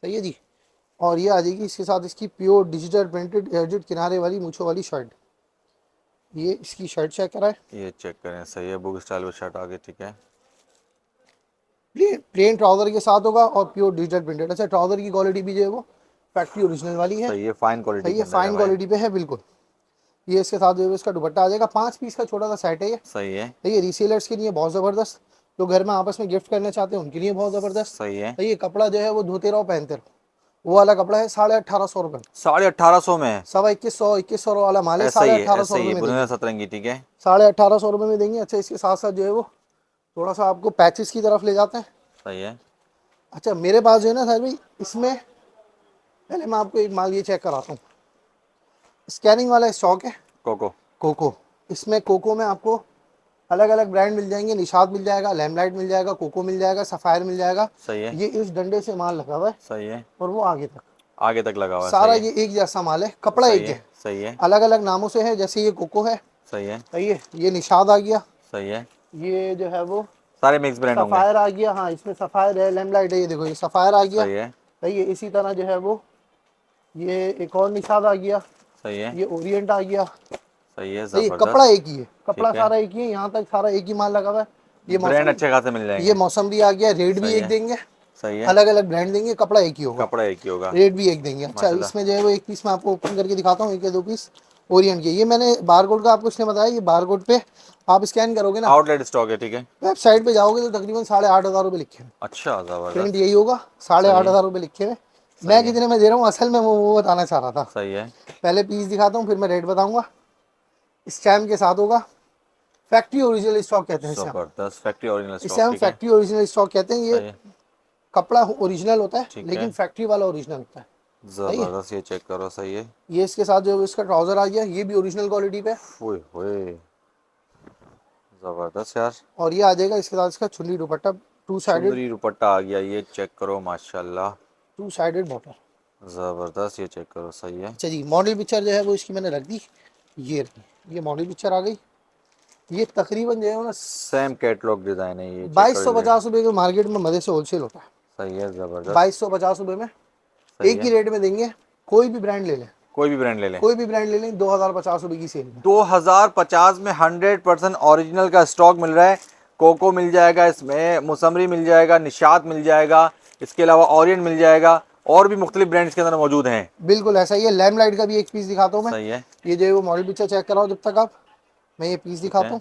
सही है जी। और ये आ जाएगी इसके साथ इसकी प्योर डिजिटल प्रिंटेड एयरजेट किनारे वाली मूछों वाली शर्ट, ये इसकी शर्ट चेक कराएं, ये चेक करें, सही है, बुक स्टाइल में शर्ट आगे, ठीक है, प्लेन ट्राउज़र के साथ होगा और प्योर डिजिटल प्रिंटेड। अच्छा ट्राउज़र की क्वालिटी भी जो है वो फैक्ट्री ओरिजिनल वाली है। सही है, फाइन क्वालिटी सही के है, अंदर है फाइन भाई। क्वालिटी पे है बिल्कुल। ये इसके साथ जो है इसका दुपट्टा आ जाएगा, 5 पीस का छोटा सा सेट है ये। सही है, तो ये रीसेलर्स के लिए बहुत ज़बरदस्त, जो घर में आपस में गिफ्ट करना चाहते हैं उनके लिए बहुत ज़बरदस्त। सही है, तो ये कपड़ा जो है वो धोते रहो पहनते रहो, वो वाला कपड़ा है 1850 रुपये, 1850 में है। 2100 वाला माल है, ऐसा ही है, 1850 ऐसा ही रुपये है, में बुनिया देंगे, सतरंगी, ठीक है, 1850 रुपये में देंगे। अच्छा इसके साथ साथ जो है वो थोड़ा सा आपको पैचेस की तरफ ले जाते हैं। सही है, अच्छा मेरे पास जो है ना सर भाई, इसमें पहले मैं आपको एक माल ये चेक कराता हूँ, स्कैनिंग वाला स्टॉक है, कोको, कोको। इसमें कोको में आपको अलग अलग ब्रांड मिल जाएंगे, निशाद मिल जाएगा, लैमलाइट मिल जाएगा, कोको मिल जाएगा, सफ़ायर मिल जाएगा। सही है, ये इस डंडे से माल लगा हुआ है सही है, और वो आगे तक आगे तक लगा हुआ है, सारा सही है, ये एक जैसा माल है, कपड़ा सही एक है, है, सही है, अलग अलग नामों से है। जैसे ये कोको है, सही है, सही है, ये निशाद आ गया, सही है, ये जो है वो सारे मिक्स ब्रांड होंगे, सफ़ायर आ गया, हाँ इसमें सफ़ायर है, लैमलाइट है, ये देखो ये सफ़ायर आ गया। सही है, सही है, इसी तरह जो है वो ये एक और निशाद आ गया, सही है, ये ओरिएंट आ गया। सही है, सही है, कपड़ा ज़बरदस्त, एक ही है, कपड़ा ठीक है, सारा एक ही है, यहाँ तक सारा एक ही माल लगा हुआ है। ये ब्रांड मौसम, अच्छे खासे मिल ये जाएंगे, मौसम भी आ गया, रेट भी सही एक है, देंगे, सही है, अलग अलग ब्रांड देंगे, कपड़ा एक ही होगा, कपड़ा एक ही होगा, रेट भी एक देंगे। अच्छा माशाल्लाह, इसमें जो है वो एक पीस मैं आपको ओपन करके दिखाता हूँ, एक या 2 पीस ओरिएंट के। ये मैंने बारकोड का आपको इसने बताया, ये बारकोड पे आप स्कैन करोगे ना, आउटलेट स्टॉक है, ठीक है, वेबसाइट पे जाओगे तो तकरीबन 8,500 रुपये लिखे हैं, अच्छा, प्रिंट ज़बरदस्त, यही होगा, सही है, 8,500 रुपये लिखे हुए। मैं सही है, कितने में दे रहा हूँ असल में वो बताना चाह रहा था। सही है, पहले पीस दिखाता हूँ फिर मैं रेट बताऊँगा। स्टैम्प के साथ होगा, फैक्ट्री ओरिजिनल स्टॉक कहते हैं ज़बरदस्त, फैक्ट्री ओरिजिनल इसे स्टॉक, हम ठीक है, फैक्ट्री ओरिजिनल स्टॉक कहते हैं। ये सही है, कपड़ा ओरिजिनल होता है ठीक है, लेकिन फैक्ट्री वाला ओरिजिनल होता है। सही है, ज़बरदस्त, ये चेक करो, सही है, ये इसके साथ जो है इसका ट्राउजर आ गया, ये भी ओरिजिनल क्वालिटी पे। ओए होए, ज़बरदस्त यार, और ये आ जाएगा इसके साथ इसका चुन्नी दुपट्टा, चुंदरी दुपट्टा आ गया, ये चेक करो माशाल्लाह, टू साइडेड बॉर्डर। ज़बरदस्त, ये चेक करो, सही है, अच्छा जी, मॉडल पिक्चर जो है वो इसकी मैंने रख दी, ये रही, ये मॉडल पिक्चर आ गई। ये तकरीबन जो है ना सेम कैटलॉग डिज़ाइन है, ये चेक करो, 2250 रुपये के मार्केट में मज़े से होलसेल होता है, सही है, ज़बरदस्त, 2250 रुपये में एक सही ही है, रेट में देंगे। कोई भी ब्रांड ले लें, कोई भी ब्रांड ले लें, कोई भी ब्रांड ले लें, 2050 रुपए की सेल में। 2050 में 100% ओरिजिनल का स्टॉक मिल रहा है। कोको मिल जाएगा, इसमें मौसमरी मिल जाएगा, निशात मिल जाएगा, इसके अलावा ओरिएंट मिल जाएगा, और भी मुख्तलिफ ब्रांड्स के अंदर मौजूद हैं। बिल्कुल ऐसा ही है। लैम्प लाइट का भी एक पीस दिखाता हूँ मैं। सही है, ये जो है वो मॉडल पिक्चर चेक कराओ जब तक आप, मैं ये पीस ठीक है। दिखाता हूँ।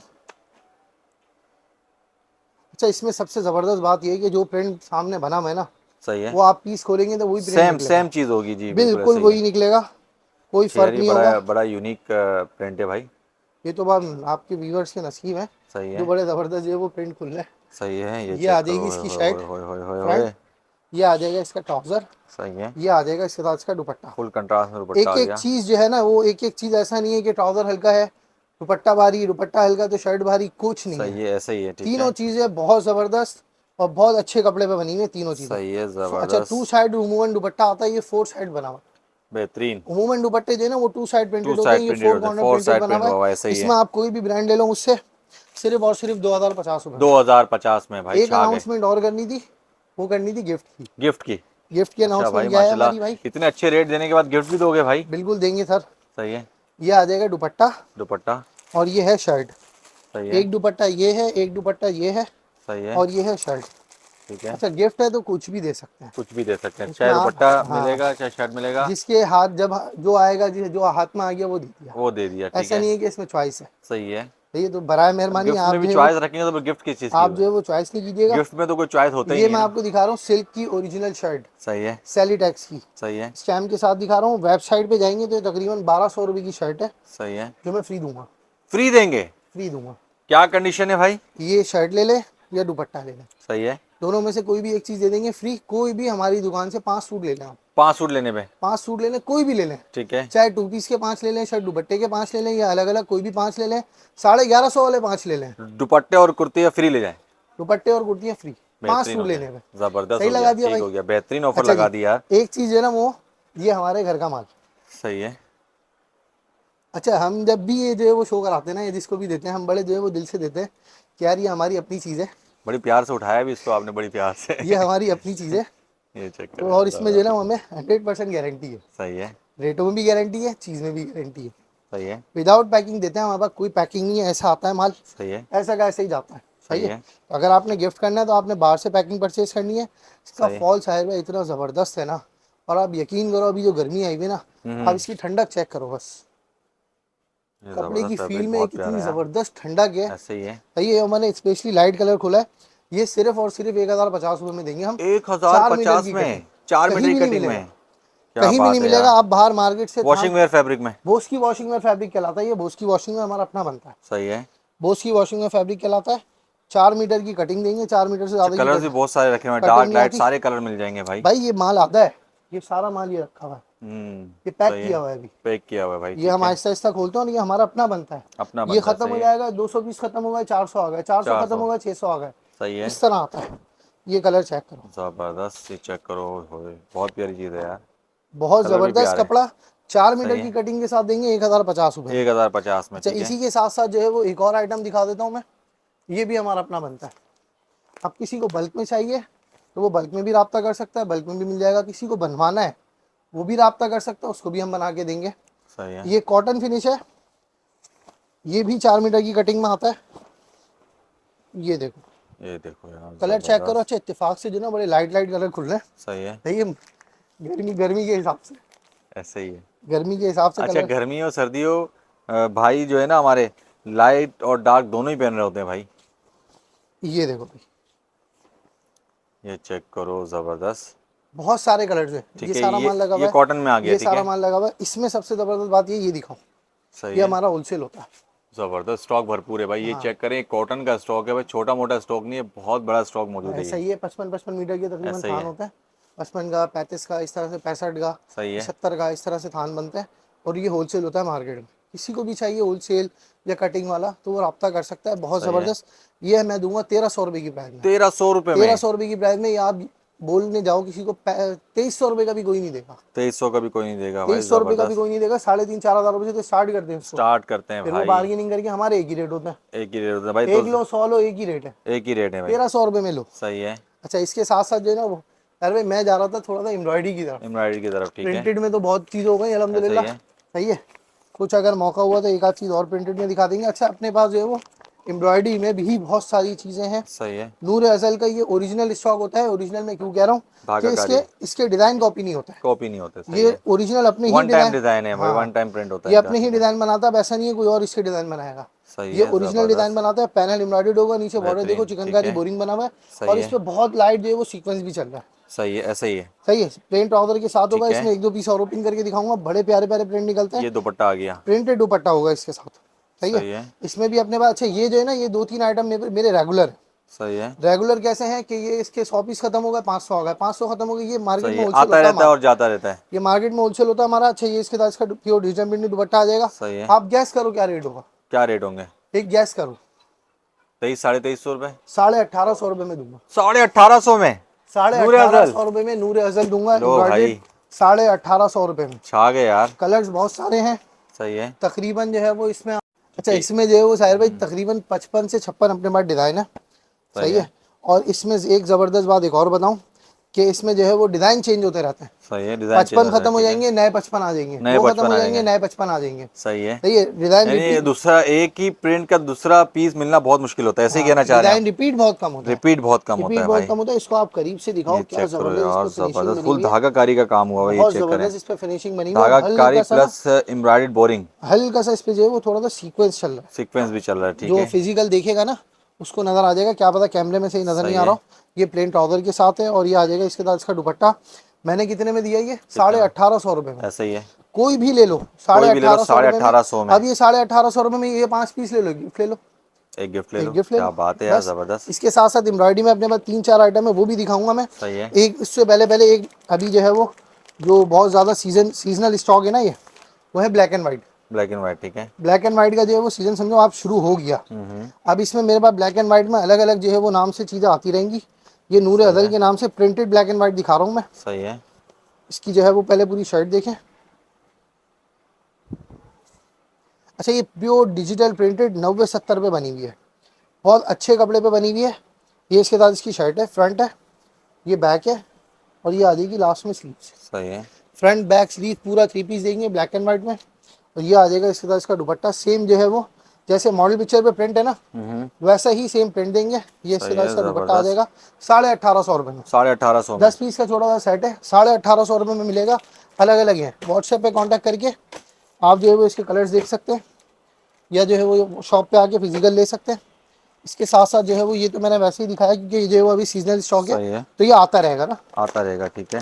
अच्छा, इसमें सबसे जबरदस्त बात ये है कि जो प्रिंट सामने बना हुआ है ना, सही है, वो आप पीस खोलेंगे तो वही प्रिंट सेम निकलेगा। सेम चीज होगी जी, बिल्कुल बिल्कुल ऐसे ही वही है। निकलेगा, कोई यार फर्क ये नहीं होगा। बड़ा यूनिक प्रिंट है भाई। ये तो बात आपके व्यूअर्स के नसीब है, सही जो है, बड़े जबरदस्त जो है वो प्रिंट खुल रहे हैं। सही है, ये ये आ चेक करो, जाएगी ओए इसकी होए शर्ट होए होए होए फ्रंट, होए। ये आ जाएगा इसका ट्राउजर, सही है, ये आ जाएगा इसके साथ इसका दुपट्टा। फुल कंट्रास्ट में दुपट्टा एक आ एक गया। चीज जो है ना, वो एक एक चीज ऐसा नहीं है कि ट्राउजर हल्का है दुपट्टा भारी, दुपट्टा हल्का तो शर्ट भारी, कुछ नहीं है। सही है, ऐसे ही है, ठीक तीनों है। चीजें बहुत जबरदस्त और बहुत अच्छे कपड़े पे बनी हुई है तीनों चीजें। सही है, अच्छा, 2 जबरदस्त, साइड वूवन दुपट्टा आता है, ये 4 साइड बना हुआ है। बेहतरीन। वूवन दुपट्टे जो है ना वो 2 साइड टू प्रिंटेड होते हैं, साइड ये प्रिंटेड 4 होता है, कॉर्नर 4 प्रिंटेड साइड बना प्रिंट हुआ है। हुआ हुआ है, ऐसे ही इसमें है। आप कोई भी ब्रांड ले लो मुझसे, सिर्फ और सिर्फ 2050 रुपए। 2050 में भाई एक छा गए। अनाउंसमेंट और करनी थी, वो करनी थी गिफ्ट की। गिफ्ट की? गिफ्ट की अच्छा भाई, अनाउंसमेंट क्या है माशाल्लाह, हमारी भाई? इतने अच्छे रेट देने के बाद गिफ्ट भी दोगे भाई? बिल्कुल देंगे सर। सही है, ये आ जाएगा दुपट्टा दुपट्टा, और ये है शर्ट। सही है, एक दुपट्टा ये है, एक दुपट्टा ये है सही है, और ये है शर्ट। ठीक है। अच्छा, गिफ्ट है तो कुछ भी दे सकते हैं कुछ भी दे सकते हैं, इसमें चाहे आप। दुपट्टा हाँ, मिलेगा चाहे शर्ट मिलेगा, जिसके हाथ जब जो आएगा, जो हाथ में आ गया वो दे दिया। वो दे दिया, ठीक ऐसा है। नहीं है कि इसमें चॉइस है। सही है। ये तो बराए अब मेहरबानी गिफ्ट आप में भी जो है वो, चॉइस रखेंगे तो फिर गिफ्ट किस चीज़ की आप जो हुई? है वो चॉइस नहीं कीजिएगा। गिफ्ट में तो कोई चॉइस होता ही ये नहीं मैं है ना। आपको दिखा रहा हूँ सिल्क की ओरिजिनल शर्ट, सही है, सेलिटेक्स की, सही है, स्टैम्प के साथ दिखा रहा हूँ। वेबसाइट पे जाएंगे तो ये तकरीबन 1200 रुपये की शर्ट है, सही है। जो मैं फ्री दूंगा। फ्री देंगे? फ्री दूंगा। क्या कंडीशन है भाई? ये शर्ट ले ले या दुपट्टा ले ले, सही है, दोनों में से कोई भी एक चीज दे देंगे फ्री। कोई भी हमारी दुकान से 5 सूट ले लें आप, 5 सूट लेने पे? 5 सूट ले लें, कोई भी ले लें, ठीक है, चाहे 2 पीस के 5 ले लें, शर्ट दुपट्टे के 5 ले लें, या अलग अलग कोई भी 5 ले लें, 1150 वाले 5 ले लें। दुपट्टे और कुर्ती फ्री ले जाए? दुपट्टे और कुर्तियाँ फ्री, 5 बेहतरीन सूट हो लेने गया, में। जबरदस्त सही हो गया, लगा दिया ठीक भाई। हो गया, बेहतरीन ऑफर अच्छा लगा जी, दिया यार। एक चीज है ना वो, ये हमारे घर का माल। सही है, अच्छा, हम जब भी ये जो है वो शो कराते हैं ना, ये जिसको भी देते हैं, हम बड़े जो है वो दिल से देते हैं कि यार ये हमारी अपनी चीज़ है, बड़ी प्यार से उठाया भी इसको आपने, बड़ी प्यार से। ये हमारी अपनी चीज़ है। ये चेक तो करो, और इसमें जो है ना हमें 100% गारंटी है, सही है, रेटों में भी गारंटी है, चीज़ में भी गारंटी है। सही है, विदाउट पैकिंग देते हैं, हमारे पास कोई पैकिंग नहीं है, ऐसा आता है माल, सही है, ऐसा का ऐसे ही जाता है। सही सही है। है, तो अगर आपने गिफ्ट करना है तो आपने बाहर से पैकिंग परचेज करनी है। इसका सही है। फॉल साइज है इतना ज़बरदस्त है ना, और आप यकीन करो अभी जो गर्मी आई हुई है ना, आप इसकी ठंडक चेक करो बस, ये कपड़े की जबरदस्त फील फैब्रिक, में बहुत एक प्यारा इतनी है यार। ज़बरदस्त ठंडक है। ऐसे ही है। ये मैंने स्पेशली लाइट कलर खोला है, ये सिर्फ और सिर्फ 1050 रुपये में देंगे हम। 4 मीटर 1050 की में कटिंग, 4 कहीं मीटर की भी नहीं कटिंग मिलेगा, में? क्या कहीं भी बात नहीं है मिलेगा। यार। आप बाहर मार्केट से वॉशिंग वेयर फैब्रिक में? बोस की वॉशिंग में फैब्रिक कहलाता है, ये बोस की वॉशिंग में हमारा अपना बनता है। सही है। बोस की वॉशिंग में फैब्रिक कहलाता है। 4 मीटर की कटिंग देंगे, 4 मीटर से ज्यादा कलर्स भी की बहुत सारे रखे हुए हैं, कटिंग डार्क नहीं लाइट आती सारे कलर मिल जाएंगे भाई। भाई। ये माल आता है, ये सारा माल ये रखा हुआ है, ये पैक सही किया है, हुआ है अभी। पैक किया हुआ है भाई, ये हम ठीक है। आहिस्ता आहिस्ता खोलते हैं और ये हमारा अपना बनता है। अपना ये बनता है, खत्म हो सही है, जाएगा, 200 पीस खत्म हो गए, 400 आ गए, 400 खत्म 400, हो गए, 600 आ गए, सही है, इस तरह आता है। ये कलर चेक करो, जबरदस्त, ये चेक करो, बहुत प्यारी चीज़ है यार। बहुत कलर भी जबरदस्त प्यारे, कपड़ा। 4 मीटर सही की है। कटिंग के साथ देंगे 1050 रुपये में। 1050 में, अच्छा, ठीक है। इसी के साथ साथ जो है वो एक और आइटम दिखा देता हूँ मैं, ये भी हमारा अपना बनता है। अब किसी को बल्क में चाहिए तो वो बल्क में भी राब्ता कर सकता है, बल्क में भी मिल जाएगा। किसी को बनवाना है वो भी राब्ता कर सकता है, उसको भी हम बना के देंगे। सही है, ये कॉटन फिनिश है, ये भी 4 मीटर की कटिंग में आता है। ये देखो, ये देखो यार, कलर चेक करो। जबरदस्त, अच्छा, इत्तेफाक से जो ना बड़े लाइट लाइट कलर खुल रहे हैं। सही है, ये गर्मी गर्मी के हिसाब से, ऐसे ही है। गर्मी के हिसाब से अच्छा, कलर। गर्मियों सर्दियों भाई जो है ना हमारे, लाइट और डार्क दोनों ही पहन रहे होते हैं भाई। ये देखो भाई, ये चेक करो, जबरदस्त, बहुत सारे कलर्स हैं। ठीक ये है। सारा माल लगा हुआ ये है, कॉटन में आ गया, ये ठीक सारा है, माल लगा हुआ है। इसमें सबसे जबरदस्त बात ये दिखाओ, सही ये है, हमारा होलसेल होता है। जबरदस्त स्टॉक भरपूर है भाई। ये हाँ। चेक करें, कॉटन का स्टॉक है भाई, छोटा मोटा स्टॉक नहीं है, बहुत बड़ा स्टॉक मौजूद है ऐसा ये। ही है, 55 मीटर के तकरीबन ऐसा ही थान है, होता है। 55 का, 35 का, इस तरह से 65 का, सही है, 70 का, इस तरह से थान बनते हैं। और ये होलसेल होता है मार्केट में। किसी को भी चाहिए होलसेल या कटिंग वाला तो वो रब्ता कर सकता है। बहुत सही है। ज़बरदस्त। ये मैं दूंगा 1300 रुपये की प्राइस में। 1300 रुपये में? 1300 रुपये की प्राइस में। ये आप बोलने जाओ किसी को 2300 रुपये का भी कोई नहीं देगा। 2300 का भी कोई नहीं देगा भाई, 2300 रुपये का भी जबरदस्त। कोई नहीं देगा। 3500-4000 रुपये से तो स्टार्ट करते हैं उसको, स्टार्ट करते हैं फिर वो भाई, बार्गेनिंग करके हमारे एक ही रेट होता है। एक ही रेट होता है भाई। 1 तो लो 100 लो, एक ही रेट है, एक ही रेट है भाई, 1300 रुपये में लो। सही है, अच्छा, इसके साथ साथ जो है ना वो यार भाई मैं जा रहा था थोड़ा सा एम्ब्रॉयडरी की तरफ, एम्ब्रॉयडरी की तरफ, ठीक है। प्रिंटेड में तो बहुत चीज हो गई अल्हम्दुलिल्लाह। सही है। सही है, कुछ अगर मौका हुआ तो एक आध चीज और प्रिंटेड में दिखा देंगे। अच्छा अपने पास जो है वो एम्ब्रॉयडरी में भी बहुत सारी चीजें हैं। सही है। नूर अजल का ये ओरिजिनल स्टॉक होता है। ओरिजिनल में क्यों कह रहा हूँ कि धागाकारी इसके डिजाइन कॉपी नहीं होता है, कॉपी नहीं होते, सही ये है। ओरिजिनल अपने ही वन टाइम डिजाइन। डिजाइन है भाई, हाँ, वन टाइम प्रिंट होता है ये इनका, अपने ही ठीक है। डिजाइन बनाता है, ऐसा नहीं है कोई और इसके डिजाइन बनाएगा। सही ये है, ओरिजिनल डिजाइन जबरदस्त, बनाता है, पैनल एम्ब्रॉयडर्ड होगा, नीचे बॉर्डर देखो बेहतरीन, ठीक चिकनकारी है। बोरिंग बना हुआ है, सही और इस है, पे बहुत लाइट जो है वो सीक्वेंस भी चल रहा है। सही है, ऐसा ही है। सही है, प्लेन ट्राउजर के साथ होगा। ठीक है। इसमें एक दो पीस और ओपन करके दिखाऊंगा, बड़े प्यारे प्यारे प्रिंट निकलते हैं। ये दुपट्टा आ गया। प्रिंटेड दुपट्टा होगा इसके साथ। सही है, सही है। इसमें भी अपने पास। अच्छा ये जो है ना, ये 2-3 आइटम मेरे रेगुलर है। सही है। रेगुलर कैसे हैं कि ये इसके 100 पीस खत्म हो गए, 500 आ गए, 500 खत्म हो गए, ये मार्केट सही में है, होलसेल आता होता है रहता है हमारा। और जाता रहता है। ये मार्केट में होलसेल होता है हमारा। अच्छा ये इसके साथ इसका प्योर डिजिटल प्रिंटेड दुपट्टा आ जाएगा। सही है। आप गैस करो क्या रेट होगा, क्या रेट होंगे? एक गैस करो। 2300-23.5 रुपए। 1850 में दूंगा। 1850 में साढ़े नूर अठारह अज़ल। सौ रुपए में नूर अजल दूंगा, लो एम्ब्रॉयडेड। भाई, 1850 में छा गए यार। कलर्स बहुत सारे हैं सही है। तकरीबन जो है वो इसमें। अच्छा इसमें जो है वो साहिर भाई तकरीबन 55 से 56 अपने पास डिज़ाइन है। सही है, और इसमें एक ज़बरदस्त बात एक और बताऊं कि इसमें जो है वो डिज़ाइन चेंज होते रहते हैं। सही है, डिजाइन 55 खत्म हो जाएंगे, नए 55 आ जाएंगे, नए वो खत्म 55 हो आ जाएंगे, जाएंगे। नए 55 आ जाएंगे। सही है। सही है, डिज़ाइन यानी रिपीट। दूसरा एक ही प्रिंट का दूसरा पीस मिलना बहुत मुश्किल होता है, ऐसे ही कहना चाह रहे हैं डिज़ाइन आप? रिपीट बहुत कम होता है। रिपीट बहुत कम होता रिपीट है बहुत भाई। कम होता है। इसको आप करीब से दिखाओ, ये क्या चेक करो ज़बरदस्त यार, इसमें फिनिशिंग जबरदस्त, बनी फुल हुई है। धागाकारी का काम हुआ भाई, ये बहुत चेक करें। ज़बरदस्त इस पर फिनिशिंग बनी हुई है। और धागाकारी हल्का सा ना, प्लस एम्ब्रॉयडर्ड बोरिंग, हल्का सा इस पे जो है वो थोड़ा सा सीक्वेंस चल रहा है। सीक्वेंस भी चल रहा है, ठीक जो है। फिजिकल देखेगा ना उसको नजर आ जाएगा, क्या पता कैमरे में सही नजर नहीं सही आ है। रहा हो। ये प्लेन ट्राउजर के साथ है, और ये आ जाएगा इसके साथ इसका दुपट्टा। मैंने कितने में दिया ये? कितना में? 1850 रुपए में। ऐसा ही है। कोई भी ले लो, कोई भी ले लो 1850 रुपए में। 1850 में। अब ये 1850 रुपए में ये 5 पीस ले लो, गिफ्ट ले लो, एक गिफ्ट ले एक लो, गिफ्ट ले क्या लो। बात है यार, बस जबरदस्त। इसके साथ साथ एम्ब्रॉयडरी में अपने पास 3-4 आइटम है, वो भी दिखाऊंगा मैं। सही है। एक इससे पहले पहले एक अभी जो है वो जो बहुत ज़्यादा सीजनल स्टॉक है ना ये, वो है black and white. Black and white, ठीक है। ब्लैक एंड वाइट का जो है वो सीजन समझो आप शुरू हो गया। हम्म। अब इसमें मेरे पास ब्लैक एंड वाइट में अलग अलग जो है वो नाम से चीज़ें आती रहेंगी। ये नूर सही अज़ल है। के नाम से प्रिंटेड ब्लैक एंड वाइट दिखा रहा हूँ मैं। सही है। इसकी जो है वो पहले पूरी शर्ट देखें। अच्छा ये प्योर डिजिटल प्रिंटेड 90-70 पे बनी हुई है, बहुत अच्छे कपड़े पे बनी हुई है। ये इसके साथ इसकी शर्ट है, फ्रंट है, ये बैक है, और ये आ जाएगी लास्ट में स्लीव्स। सही है। फ्रंट बैक स्लीव पूरा 3 पीस देंगे ब्लैक एंड वाइट में। और ये आ जाएगा इसके साथ इसका दुपट्टा, सेम जो है वो जैसे मॉडल पिक्चर पे प्रिंट है ना, वैसा ही सेम प्रिंट देंगे। ये इसके सही साथ है, इसका दुपट्टा आ जबरदस्त। जाएगा 1850 रुपए में। 1850 में। 10 पीस का छोटा सा सेट है, 1850 रुपए में मिलेगा। अलग अलग है, व्हाट्सएप पे कांटेक्ट करके आप जो है वो इसके कलर्स देख सकते हैं, या जो है वो शॉप पे आके फिजिकल ले सकते हैं। इसके साथ साथ जो है वो ये तो मैंने वैसे ही दिखाया क्योंकि ये जो है वो अभी सीजनल स्टॉक है, सही है। तो ये आता रहेगा ना। आता रहेगा, ठीक है।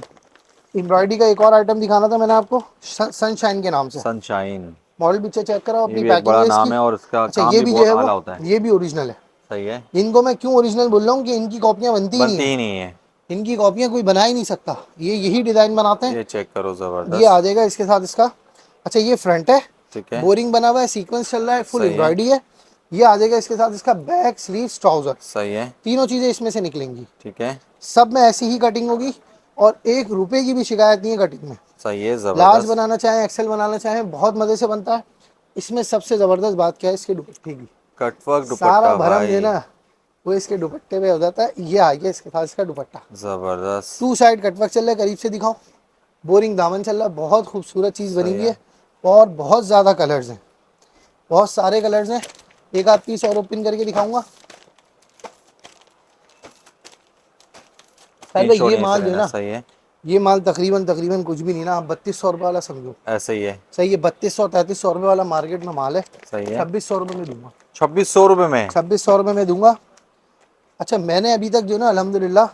एम्ब्रॉयडरी का एक और आइटम दिखाना था मैंने आपको, सनशाइन के नाम से। सनशाइन, मॉडल पिक्चर चेक करो, ये अपनी भी एक पैकिंग बड़ा है इसकी। नाम है और इसका अच्छा काम ये भी भी जो बहुत है आला वो होता है। ये भी ओरिजिनल है। सही है। इनको मैं क्यों ओरिजिनल बोल रहा हूँ कि इनकी कॉपियाँ बनती ही नहीं बनती है, ही नहीं है। इनकी कॉपियाँ कोई बना ही नहीं सकता, ये यही डिज़ाइन बनाते हैं। ये चेक करो, ये जबरदस्त, आ जाएगा इसके साथ इसका। अच्छा ये फ्रंट है, ठीक है। बोरिंग बना हुआ है, सीक्वेंस चल रहा है, फुल सही है। एम्ब्रॉयडरी है। ये आ जाएगा इसके साथ इसका बैक स्लीव ट्राउजर। सही है। तीनों चीज़ें इसमें से निकलेंगी, ठीक है। सब में ऐसी ही कटिंग होगी, और 1 रुपए की भी शिकायत नहीं है कटिंग में। सही है, लार्ज जबरदस्त। बनाना चाहें, एक्सेल बनाना चाहें, बहुत मज़े से बनता है। इसमें सबसे ज़बरदस्त बात क्या है, इसके दुपट्टे की। कटवर्क सारा दुपट्टा भरम जो है भाई, ना वो इसके दुपट्टे पे हो जाता है। ये आ गया इसके साथ इसका दुपट्टा, जबरदस्त। 2 साइड कटवर्क चल रहा है, करीब से दिखाओ। बोरिंग दामन चल रहा है, बहुत खूबसूरत चीज़ बनी सही हुई है। है, और बहुत ज़्यादा कलर्स हैं, बहुत सारे कलर्स हैं। एक आध पीस और ओपन करके दिखाऊंगा। पहले स्क्रीनशॉट ये यहीं से माल जो है लेना, ना, सही है। ये माल तकरीबन कुछ भी नहीं ना, आप 3200 रुपये वाला समझो। ऐसे ही है। सही है, 3200-3300 रुपये वाला मार्केट में माल है। सही है। 2600 रुपये में दूंगा, 2600 रुपये में। 2600 रुपये में दूंगा। अच्छा मैंने अभी तक जो ना अल्हम्दुलिल्लाह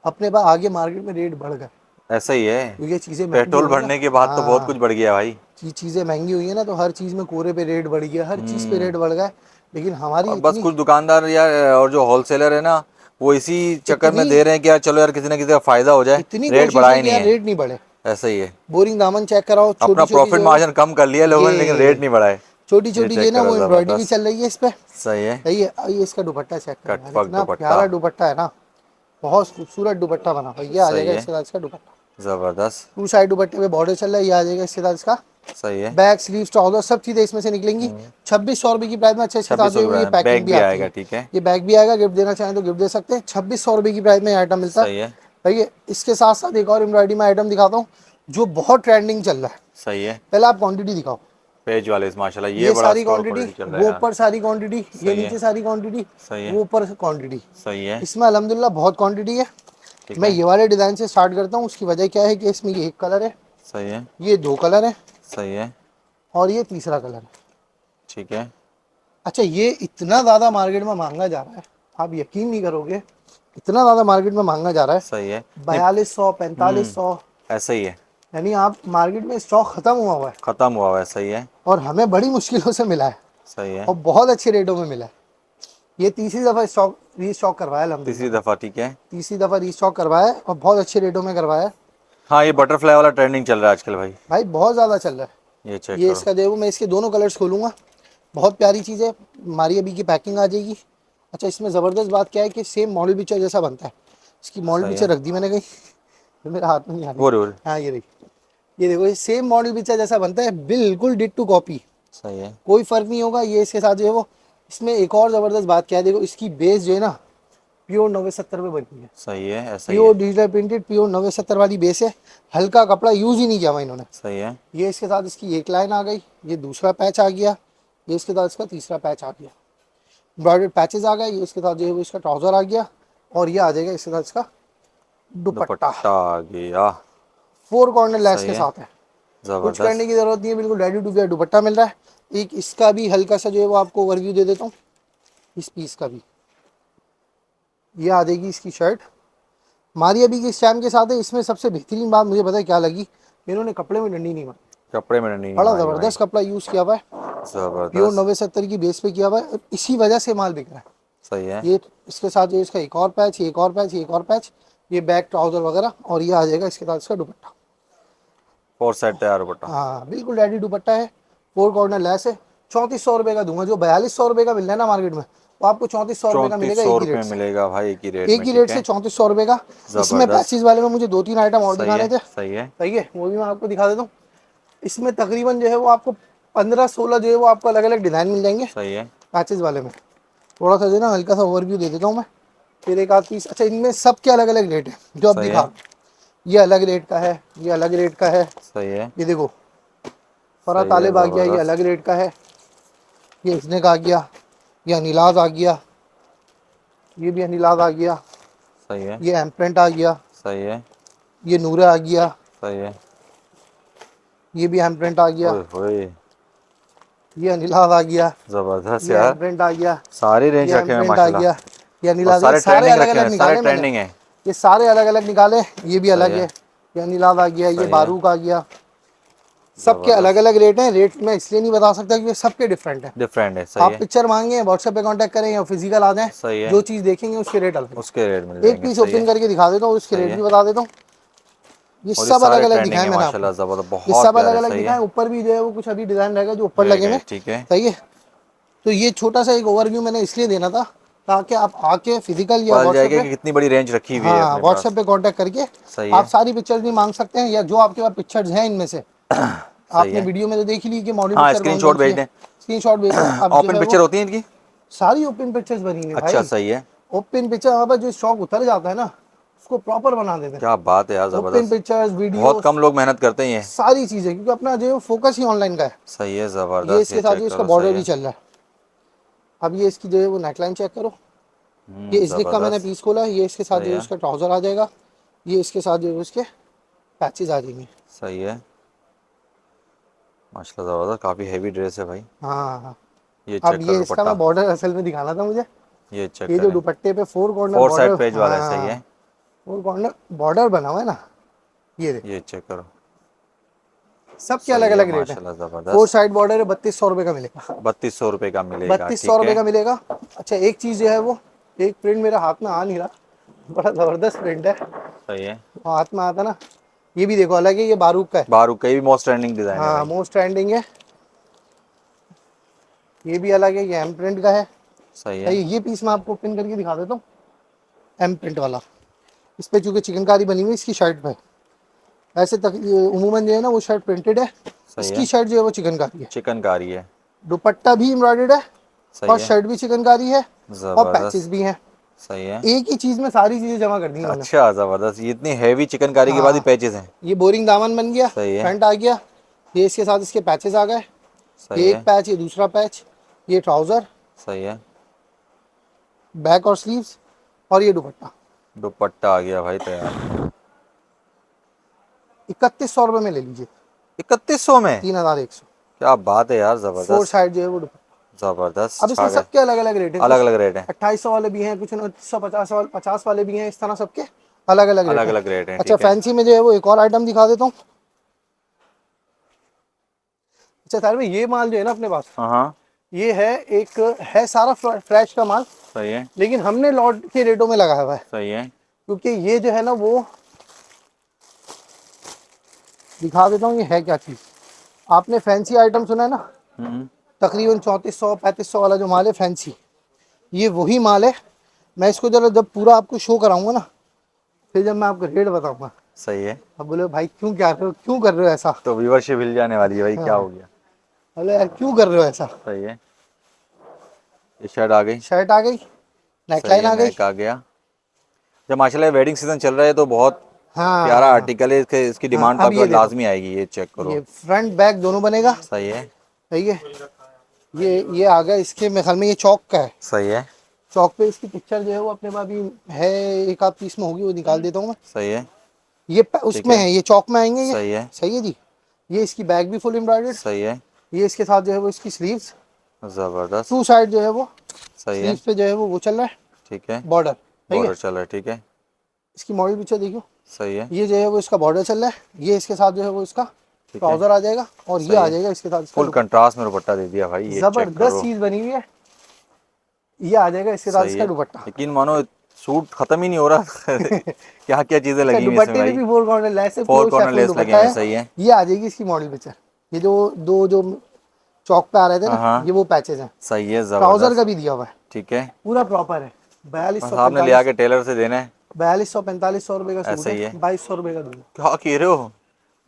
अपने पास आगे मार्केट में रेट बढ़ गए, ऐसा ही है। क्योंकि ये चीज़ें महंगी पेट्रोल हो गई ना। भरने के बाद तो बहुत कुछ हाँ, बढ़ गया भाई। चीज़ें महंगी हुई है ना, तो हर चीज़ में कोरे पे रेट बढ़ गया, हर चीज़ पे रेट बढ़ गया। लेकिन हमारी और बस इतनी कुछ दुकानदार या और जो होलसेलर है ना, वो इसी चक्कर में इतनी दे रहे हैं कि यार चलो यार किसी ना किसी का फायदा हो जाए, इतनी रेट कोशिश बढ़ा है ही कि नहीं यार है। रेट नहीं बढ़े। ऐसा ही है। बोरिंग दामन चेक कराओ, अपना छोटी छोटी प्रॉफिट मार्जिन कम कर लिया लोगों ने, लेकिन रेट नहीं बढ़ाए। छोटी ये छोटी जो है चेक ना करो, वो एम्ब्रॉयडरी भी जबरदस्त। चल रही है इस पे। सही है। सही है, ये इसका दुपट्टा चेक करो यार, कटवर्क इतना दुपट्टा, प्यारा दुपट्टा है ना, बहुत खूबसूरत दुपट्टा बना हुआ है। ये आ सही जाएगा है, इसके साथ इसका दुपट्टा, जबरदस्त। 2 साइड दुपट्टे पे बॉर्डर चल रहा है। ये आ जाएगा इसके साथ इसका सही है। बैक स्लीव ट्राउजर, सब चीजें इसमें से निकलेंगी। 2600 रुपये की प्राइस में। अच्छा इसके साथ 2600 जो है ये रुपये पैकिंग बैग भी भी आती आएगा, है, ठीक है। ये बैग भी आएगा, गिफ्ट देना चाहें तो गिफ्ट दे सकते हैं। 2600 रुपये की प्राइस में आइटम मिलता है। सही है। सही है। इसके साथ साथ एक और एम्ब्रॉयडरी में आइटम दिखाता हूँ जो बहुत ट्रेंडिंग चल रहा है। सही है। पहले आप क्वांटिटी दिखाओ। पेज वाले माशाल्लाह ये ये बड़ा सारी स्टॉक क्वांटिटी, क्वालिटी चल रहा है वो यार। ऊपर सारी क्वांटिटी, ये सही है। नीचे सारी क्वांटिटी, सही है। वो ऊपर क्वांटिटी। सही है। इसमें अल्हम्दुलिल्लाह बहुत क्वांटिटी है। ठीक मैं है। ये वाले डिज़ाइन से स्टार्ट करता हूँ। उसकी वजह क्या है कि इसमें ये एक कलर है, सही है। ये दो कलर है, सही है। और ये तीसरा कलर है। ठीक है। अच्छा, ये इतना ज़्यादा मार्केट में महंगा जा रहा है, आप यकीन नहीं करोगे, इतना ज़्यादा मार्केट में महंगा जा रहा है। सही है। नहीं, 4200, 4500, ऐसा ही है। यानी आप मार्केट में स्टॉक ख़त्म हुआ है, खत्म हुआ हुआ है। सही है। और हमें बड़ी मुश्किलों से मिला है, सही है। और बहुत अच्छे रेटों में मिला है। ये तीसरी दफ़ा स्टॉक रीस्टॉक करवाया तीसरी अल्हम्दुलिल्लाह, दफा। ठीक है। तीसरी दफ़ा रीस्टॉक करवाया है, और बहुत अच्छे रेटों में करवाया है। हाँ ये बटरफ्लाई वाला ट्रेंडिंग चल रहा है आजकल भाई। भाई बहुत ज़्यादा चल रहा है। ये चेक ये करो। इसका देखो, मैं इसके दोनों कलर्स खोलूँगा, बहुत प्यारी चीज़ है। हमारी अभी की पैकिंग आ जाएगी। अच्छा, इसमें ज़बरदस्त बात क्या है कि सेम मॉडल पिक्चर जैसा बनता है। इसकी मॉडल सही पिक्चर है। रख दी मैंने कहीं, तो मेरे हाथ में नहीं आ रही। हो रही हो रही। हाँ, ये रही। ये देखो, ये सेम मॉडल पिक्चर जैसा बनता है, बिल्कुल डिट्टू कॉपी, सही है। कोई फ़र्क नहीं होगा। ये इसके साथ जो है वो, इसमें एक और ज़बरदस्त बात क्या है, देखो इसकी बेस जो है ना, प्योर 90-70 में बनी है। सही है। ऐसा ही प्योर है। डिजिटल प्रिंटेड, प्योर 90-70 वाली बेस है। हल्का कपड़ा यूज़ ही नहीं किया हुआ इन्होंने। सही है। ये इसके साथ इसकी एक लाइन आ गई, ये दूसरा पैच आ गया, ये इसके साथ इसका तीसरा पैच आ गया, एम्ब्रॉयडर्ड पैचेस आ गए। ये इसके साथ जो है वो इसका ट्राउज़र आ गया, और ये आ जाएगा इसके साथ इसका दुपट्टा। दुपट्टा आ गया। 4 कॉर्नर लेस सही के है। साथ है, कुछ करने जबरदस्त। की ज़रूरत नहीं है, बिल्कुल रेडी टू वेयर दुपट्टा मिल रहा है। एक इसका भी हल्का सा जो है वो आपको ओवरव्यू दे देता हूँ, इस पीस का भी। ये आ जाएगी इसकी शर्ट, हमारी अभी की स्टैम्प के साथ है। इसमें सबसे बेहतरीन बात मुझे पता है क्या लगी, इन्होंने कपड़े में डंडी नहीं मारी, कपड़े में नहीं बड़ा मारी भाई। ज़बरदस्त कपड़ा यूज़ किया हुआ है, प्योर जबरदस्त। 90-70 की बेस पे किया हुआ है, इसी वजह से माल बिक रहा है। सही है। ये इसके साथ जो इसका एक और पैच, ये एक और पैच, ये एक और पैच, ये बैक ट्राउज़र वगैरह, और ये आ जाएगा इसके साथ इसका दुपट्टा। 4 सेट तैयार दुपट्टा। हाँ, बिल्कुल रेडी दुपट्टा है, 4 कॉर्नर लेस है। 3400 रुपये का दूंगा। जो 4200 रुपये का मिल रहा है ना मार्केट में, वो आपको 3400 रुपये का मिलेगा, 3400 एक ही रुपये रेट से, मिलेगा भाई, एक ही रेट एक में। ही ठीक रेट से है। 3400 रुपये का। इसमें जबरदस्त। पैचेस वाले में मुझे 2-3 आइटम और सही दिखाने है। थे। सही है। सही है, वो भी मैं आपको दिखा देता हूँ। इसमें तकरीबन जो है वो आपको 15-16 जो है वो आपको अलग अलग डिज़ाइन मिल जाएंगे सही है। पैचेस वाले में। थोड़ा सा जो है ना हल्का सा ओवरव्यू दे देता हूँ मैं, फिर एक आध पीस। अच्छा, इनमें सबके अलग अलग रेट है जो अब सही दिखा, है। ये अलग रेट का है, ये अलग रेट का है। सही है। ये देखो, फरा सही है। तालिब आ गया, ये जबरदस्त। अलग रेट का है। ये इसनेक आ गया, ये अनिलाज आ गया, ये भी अनिलाज आ गया, सही है। ये एम्प्रेंट आ गया, सही है। ये नूरा आ गया, सही है। ये भी एम्प्रेंट आ गया, ओए होए। ये अनिलाज आ गया, जबरदस्त ये यार। एम्प्रेंट आ गया, सारी रेंज ये रखे हुए हैं एम्प्रेंट आ माशाल्लाह। गया, ये और अनिलाज। ये सारे सारे ट्रेंडिंग अलग रखे अलग हैं, सारे निकाले मैंने, ट्रेंडिंग है। ये सारे अलग अलग निकाले। ये भी सही अलग है। है, ये अनिलाज आ गया, ये सही है। बारूक आ गया। सबके अलग जबरदस्त। अलग रेट हैं। रेट मैं इसलिए नहीं बता सकता क्योंकि सबके डिफरेंट है। डिफरेंट है। सही आप है। पिक्चर मांगे, व्हाट्सएप पे कांटेक्ट करें, या फिजिकल आ जाएं, सही है। जो चीज़ देखेंगे उसके रेट अलग उसके रेट मिल है। एक जाएंगे। पीस सही ओपन है। करके दिखा देता हूँ, उसके सही रेट है। भी बता देता हूँ। ये और ये सब अलग सारे अलग ट्रेंडिंग दिखाए है मैंने आपको, माशाल्लाह। जबरदस्त। ये बहुत सब अलग प्यारे। अलग सही दिखाए। है। ऊपर भी जो है वो कुछ अभी डिज़ाइन रहेगा जो ऊपर रेट लगे है। में। ठीक है। सही है। तो ये छोटा सा एक ओवरव्यू मैंने इसलिए देना था ताकि आप आके फिजिकल या पता व्हाट्सएप जाएगा पे, कि कितनी बड़ी रेंज रखी हुई है हाँ अपने पास। व्हाट्सएप पे कांटेक्ट करके सही आप है। सारी पिक्चर्स भी मांग सकते हैं, या जो आपके पास पिक्चर्स हैं इनमें से सही आपने है। वीडियो में तो देख ही ली कि मॉडल हाँ पिक्चर कौन स्क्रीनशॉट कौन सी भेज है, दें। स्क्रीनशॉट भेज दें। अब जो ओपन है पिक्चर वो होती है इनकी। सारी ओपन पिक्चर्स बनी हुई है अच्छा भाई। सही है। ओपन पिक्चर वहाँ पर जो स्टॉक उतर जाता है ना, उसको प्रॉपर बना देते हैं। क्या बात है यार। ओपन जबरदस्त। पिक्चर्स, बहुत वीडियोस, कम लोग मेहनत करते हैं ये। सारी चीज़ें, क्योंकि अपना जो फोकस ही ऑनलाइन का है। सही है। ये जबरदस्त। ये इसके साथ जो चेक इसका करो। बॉर्डर सही भी है। चल रहा है। अब ये इसकी जो है वो नेकलाइन चेक करो। ये इजनिक का मैंने जबरदस्त। पीस खोला है। ये इसके साथ सही जो है है। उसका ट्राउज़र आ जाएगा, ये इसके साथ जो है उसके पैचेस आ जाएंगे। सही है। माशाल्लाह जबरदस्त। काफी हैवी ड्रेस है भाई। हाँ हाँ। ये अब चेक कर ये इसका दुपट्टा। मैं बॉर्डर असल में दिखाना था मुझे। ये चेक ये जो करें। दुपट्टे पे 4 कॉर्नर 4 बॉर्डर, साइड पेज वाला है। सही हाँ है। 4 कॉर्नर बॉर्डर बना हुआ है ना, ये देखो। ये चेक करो। सबके अलग सही है अलग रेट है। माशाल्लाह 4 जबरदस्त। साइड बॉर्डर है, 3200 रुपये का मिलेगा। 3200 रुपये का मिलेगा। 3200 ठीक रुपये है। का मिलेगा। अच्छा, एक चीज़ जो है वो, एक प्रिंट मेरे हाथ में आ नहीं रहा, बड़ा ज़बरदस्त प्रिंट है, सही है। वो हाथ में आता ना। ये भी देखो अलग है, ये बारूक का है। बारूक का भी मोस्ट ट्रेंडिंग डिजाइन है हाँ, भाई। मोस्ट ट्रेंडिंग है। ये भी अलग है, ये एम प्रिंट का है। सही है। सही, ये पीस मैं आपको पिन करके दिखा देता हूँ, एम प्रिंट वाला। इस पे चूंकि चिकनकारी बनी हुई है इसकी शर्ट पे, ऐसे तक उमूमन जो है ना वो शर्ट प्रिंटेड है, सही इसकी है। शर्ट जो है वो चिकनकारी है। चिकनकारी है। दुपट्टा भी एम्ब्रॉयडर्ड है, सही और है। शर्ट भी चिकनकारी है, और पैचेस जबरदस्त। भी हैं। सही है। एक ही चीज में सारी चीजें जमा कर दी मैंने। अच्छा जबरदस्त, ये इतनी हैवी चिकनकारी के बाद ही हाँ। पैचेस हैं। ये बोरिंग दामन बन गया, सही है। फ्रंट आ गया, ये इसके साथ इसके पैचेस आ गए, सही ये एक है। पैच, ये दूसरा पैच, ये ट्राउजर, सही है। बैक और स्लीव्स, और ये दुपट्टा। दुपट्टा आ गया भाई तैयार। 3100 रुपये में ले लीजिए, 3100 में? 3100। क्या बात है यार, 4 जबरदस्त। साइड जो है वो दुपट्टा। जबरदस्त अब छा इसमें गए। सबके अलग अलग रेट है, अलग अलग रेट है। 2800 वाले भी हैं, कुछ 2950 वाले, 50 वाले भी हैं, इस तरह सबके अलग अलग रेट अलग है। अलग रेट है, अच्छा ठीक है। फैंसी में जो है वो एक और आइटम दिखा देता हूँ। अच्छा साहब ये माल जो है ना अपने पास, हाँ ये है एक, है सारा फ्रेश का माल, सही है। लेकिन हमने लॉट के रेटों में लगाया हुआ है, सही है। क्योंकि ये जो है ना वो, दिखा देता हूँ ये है क्या चीज़। आपने फैंसी आइटम सुना है ना, हम्म। तकरीबन 3400 3500 वाला जो माल है फैंसी, ये वही माल है। मैं इसको जरा जब पूरा आपको शो कराऊंगा ना, फिर जब मैं आपको रेट बताऊंगा, सही है। अब बोले भाई क्यों कर रहे हो ऐसा। तो व्यूअरशिप हिल जाने वाली है भाई, क्या हाँ। हो गया। बोले यार क्यों कर रहे हो ऐसा। सही है। ये शर्ट आ गई। शर्ट आ गई, सही नेकलाइन है, आ गई। नेक आ गया। जब माशाल्लाह वेडिंग सीजन चल रहा है तो बहुत प्यारा हाँ आर्टिकल है, इसकी हाँ। डिमांड अब काफी ये देखो, लाजमी आएगी, ये चेक करो। ये फ्रंट बैक दोनों बनेगा। सही है। सही है। ये आ गया, इसके मेरे ख्याल में ये चौक का है। सही है। चौक पे इसकी पिक्चर जो है वो अपने पास अभी है, एक आध पीस में होगी, वो निकाल देता हूँ मैं। सही है। ये उसमें है। है, ये चौक में आएंगे ये। सही है। सही है जी। ये इसकी बैक भी फुल एम्ब्रॉयडर्ड, सही है। ये इसके साथ जो है वो इसकी स्लीव्स, जबरदस्त। 2 साइड जो है वो सही है। स्लीव्स पे जो है वो चल रहा है, ठीक है। बॉर्डर। सही है। बॉर्डर चल रहा है, ठीक है। इसकी मॉडल पिक्चर देखियो, सही है। ये जो है वो इसका बॉर्डर चल रहा है, ये इसके साथ जो है वो इसका ठीक है। ट्राउजर आ जाएगा, और ये सही आ है। जाएगा इसके साथ इसका फुल कंट्रास्ट में दुपट्टा दे दिया भाई, ये चेक जबरदस्त करो। चीज बनी हुई है। ये आ जाएगा इसके साथ सही इसका है। दुपट्टा। यकीन मानो सूट खत्म ही नहीं हो रहा। क्या क्या चीजें अच्छा, लगी हुई हैं इसमें दुपट्टे में भाई। भी 4 कॉर्नर लेस है, फोर प्योर कॉर्नर शेफरन लेस लगे दुपट्टा हुए हैं, है। सही है। ये आ जाएगी इसकी मॉडल पिक्चर। ये जो दो जो चौक पे आ रहे थे ना, हाँ। ये वो पैचेज हैं। सही है, ट्राउजर जबरदस्त। का भी दिया हुआ है, ठीक है। पूरा प्रॉपर है। बस आपने ले आके 4200 टेलर से देना है। 4200 रुपए का सूट ऐसा ही है, है। 2200 रुपए का दूंगा। क्या कह रहे हो,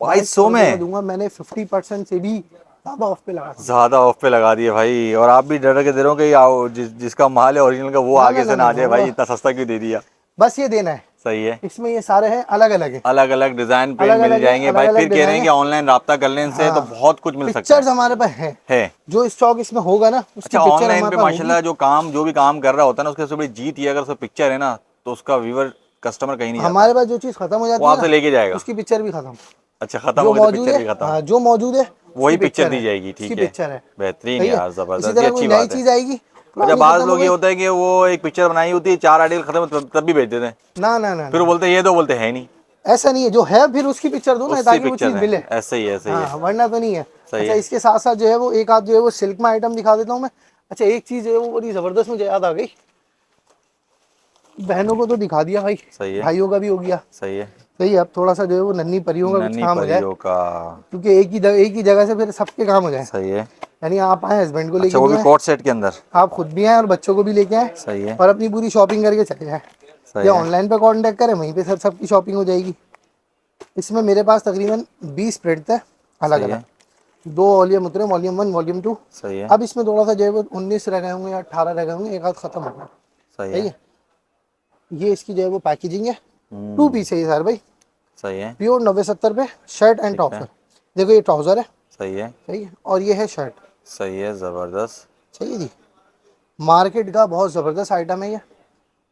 2200 2200 रुपए का में? दूंगा। मैंने 50% से भी ज्यादा ऑफ पे लगा था। ज्यादा ऑफ पे लगा दिए भाई, और आप भी डर के दे रहे हो कि जिसका माल है ओरिजिनल का वो ना आगे ना से ना ना आ ना, जाए भाई, वो इतना सस्ता क्यों दे दिया। बस ये देना है। सही है। इसमें ये सारे हैं, अलग अलग है, अलग अलग डिजाइन प्रिंट अलग मिल अलग जाएंगे भाई, अलग फिर कह रहे डिजाइन हैं कि है। ऑनलाइन राब्ता कर लेने से तो हाँ। बहुत कुछ मिल सकता पिक्चर्स हमारे पास है। जो स्टॉक इसमें होगा ना, उसकी अच्छा, पिक्चर ऑनलाइन हमारे पे पास माशाल्लाह होगी। जो भी काम कर रहा होता है ना, उसके सबसे बड़ी जीत ये, अगर उसका पिक्चर है ना तो उसका व्यूवर कस्टमर कहीं नहीं हमारे जाता, पास जो चीज खत्म हो वो जाती है आपसे ना, लेके जाएगा। उसकी पिक्चर भी खत्म। अच्छा, खत्म जो हो गई तो मौजूद पिक्चर है, भी खत्म, हाँ जो मौजूद है वही उसकी पिक्चर पिक्चर दी है, जाएगी, उसकी ठीक है। पिक्चर है। बेहतरीन सही है। यार, इसी जबरदस्त, ये तरह कोई अच्छी नई बात है। चीज आएगी, अच्छा, पुरानी बाज खत्म हो लोग ये गई, होता है कि वो एक पिक्चर बनाई होती है, 4 आर्टिकल खत्म तब भी भेज देते हैं, ना ना ना फिर वो ना, बोलते हैं ये, तो बोलते हैं नहीं। ऐसा नहीं है। जो है फिर उसकी पिक्चर दो ना, उससे ताकि वो पिक्चर चीज है, मिले। ऐसे ही है, ऐसे ही है। हाँ वरना तो नहीं है। सही अच्छा है। इसके साथ साथ जो है वो एक आध जो है वो सिल्क में आइटम दिखा देता हूँ मैं। अच्छा एक चीज जो है वो बड़ी जबरदस्त मुझे याद आ गई, बहनों को तो दिखा दिया भाई, सही है। भाइयों का भी हो गया। सही है। सही है। अब थोड़ा सा जो है वो नन्ही परियों का कुछ नन्ही काम हो जाए, परियों का। क्योंकि एक ही जगह से फिर सबके काम हो जाए। सही है। यानी आप आए, हस्बैंड को अच्छा, लेके वो भी भी आए, कोट सेट के अंदर। आप खुद भी आए और बच्चों को भी लेके आए, सही है। और अपनी पूरी शॉपिंग करके चले जाए। सही या है। ऑनलाइन पे कांटेक्ट करें, वहीं पे सर सबकी शॉपिंग हो जाएगी। इसमें मेरे पास तकरीबन 20 प्रिंट थे अलग सही अलग, है। 2 वॉल्यूम उतरे, वॉल्यूम 1 वॉल्यूम 2। सही है। अब इसमें थोड़ा सा जो है वो 19 रह गए होंगे या 18 रह गए होंगे, एक आध खत्म हो गया। सही सही है। है। ये इसकी जो है वो पैकेजिंग है, 2 हम्म। पीस है ये सर भाई, सही है। प्योर 90-70 पे शर्ट एंड ठीक है। ट्राउजर। देखो ये ट्राउजर है, सही है। सही है, और ये है शर्ट। सही है, जबरदस्त। सही है जी। मार्केट का बहुत ज़बरदस्त आइटम है ये,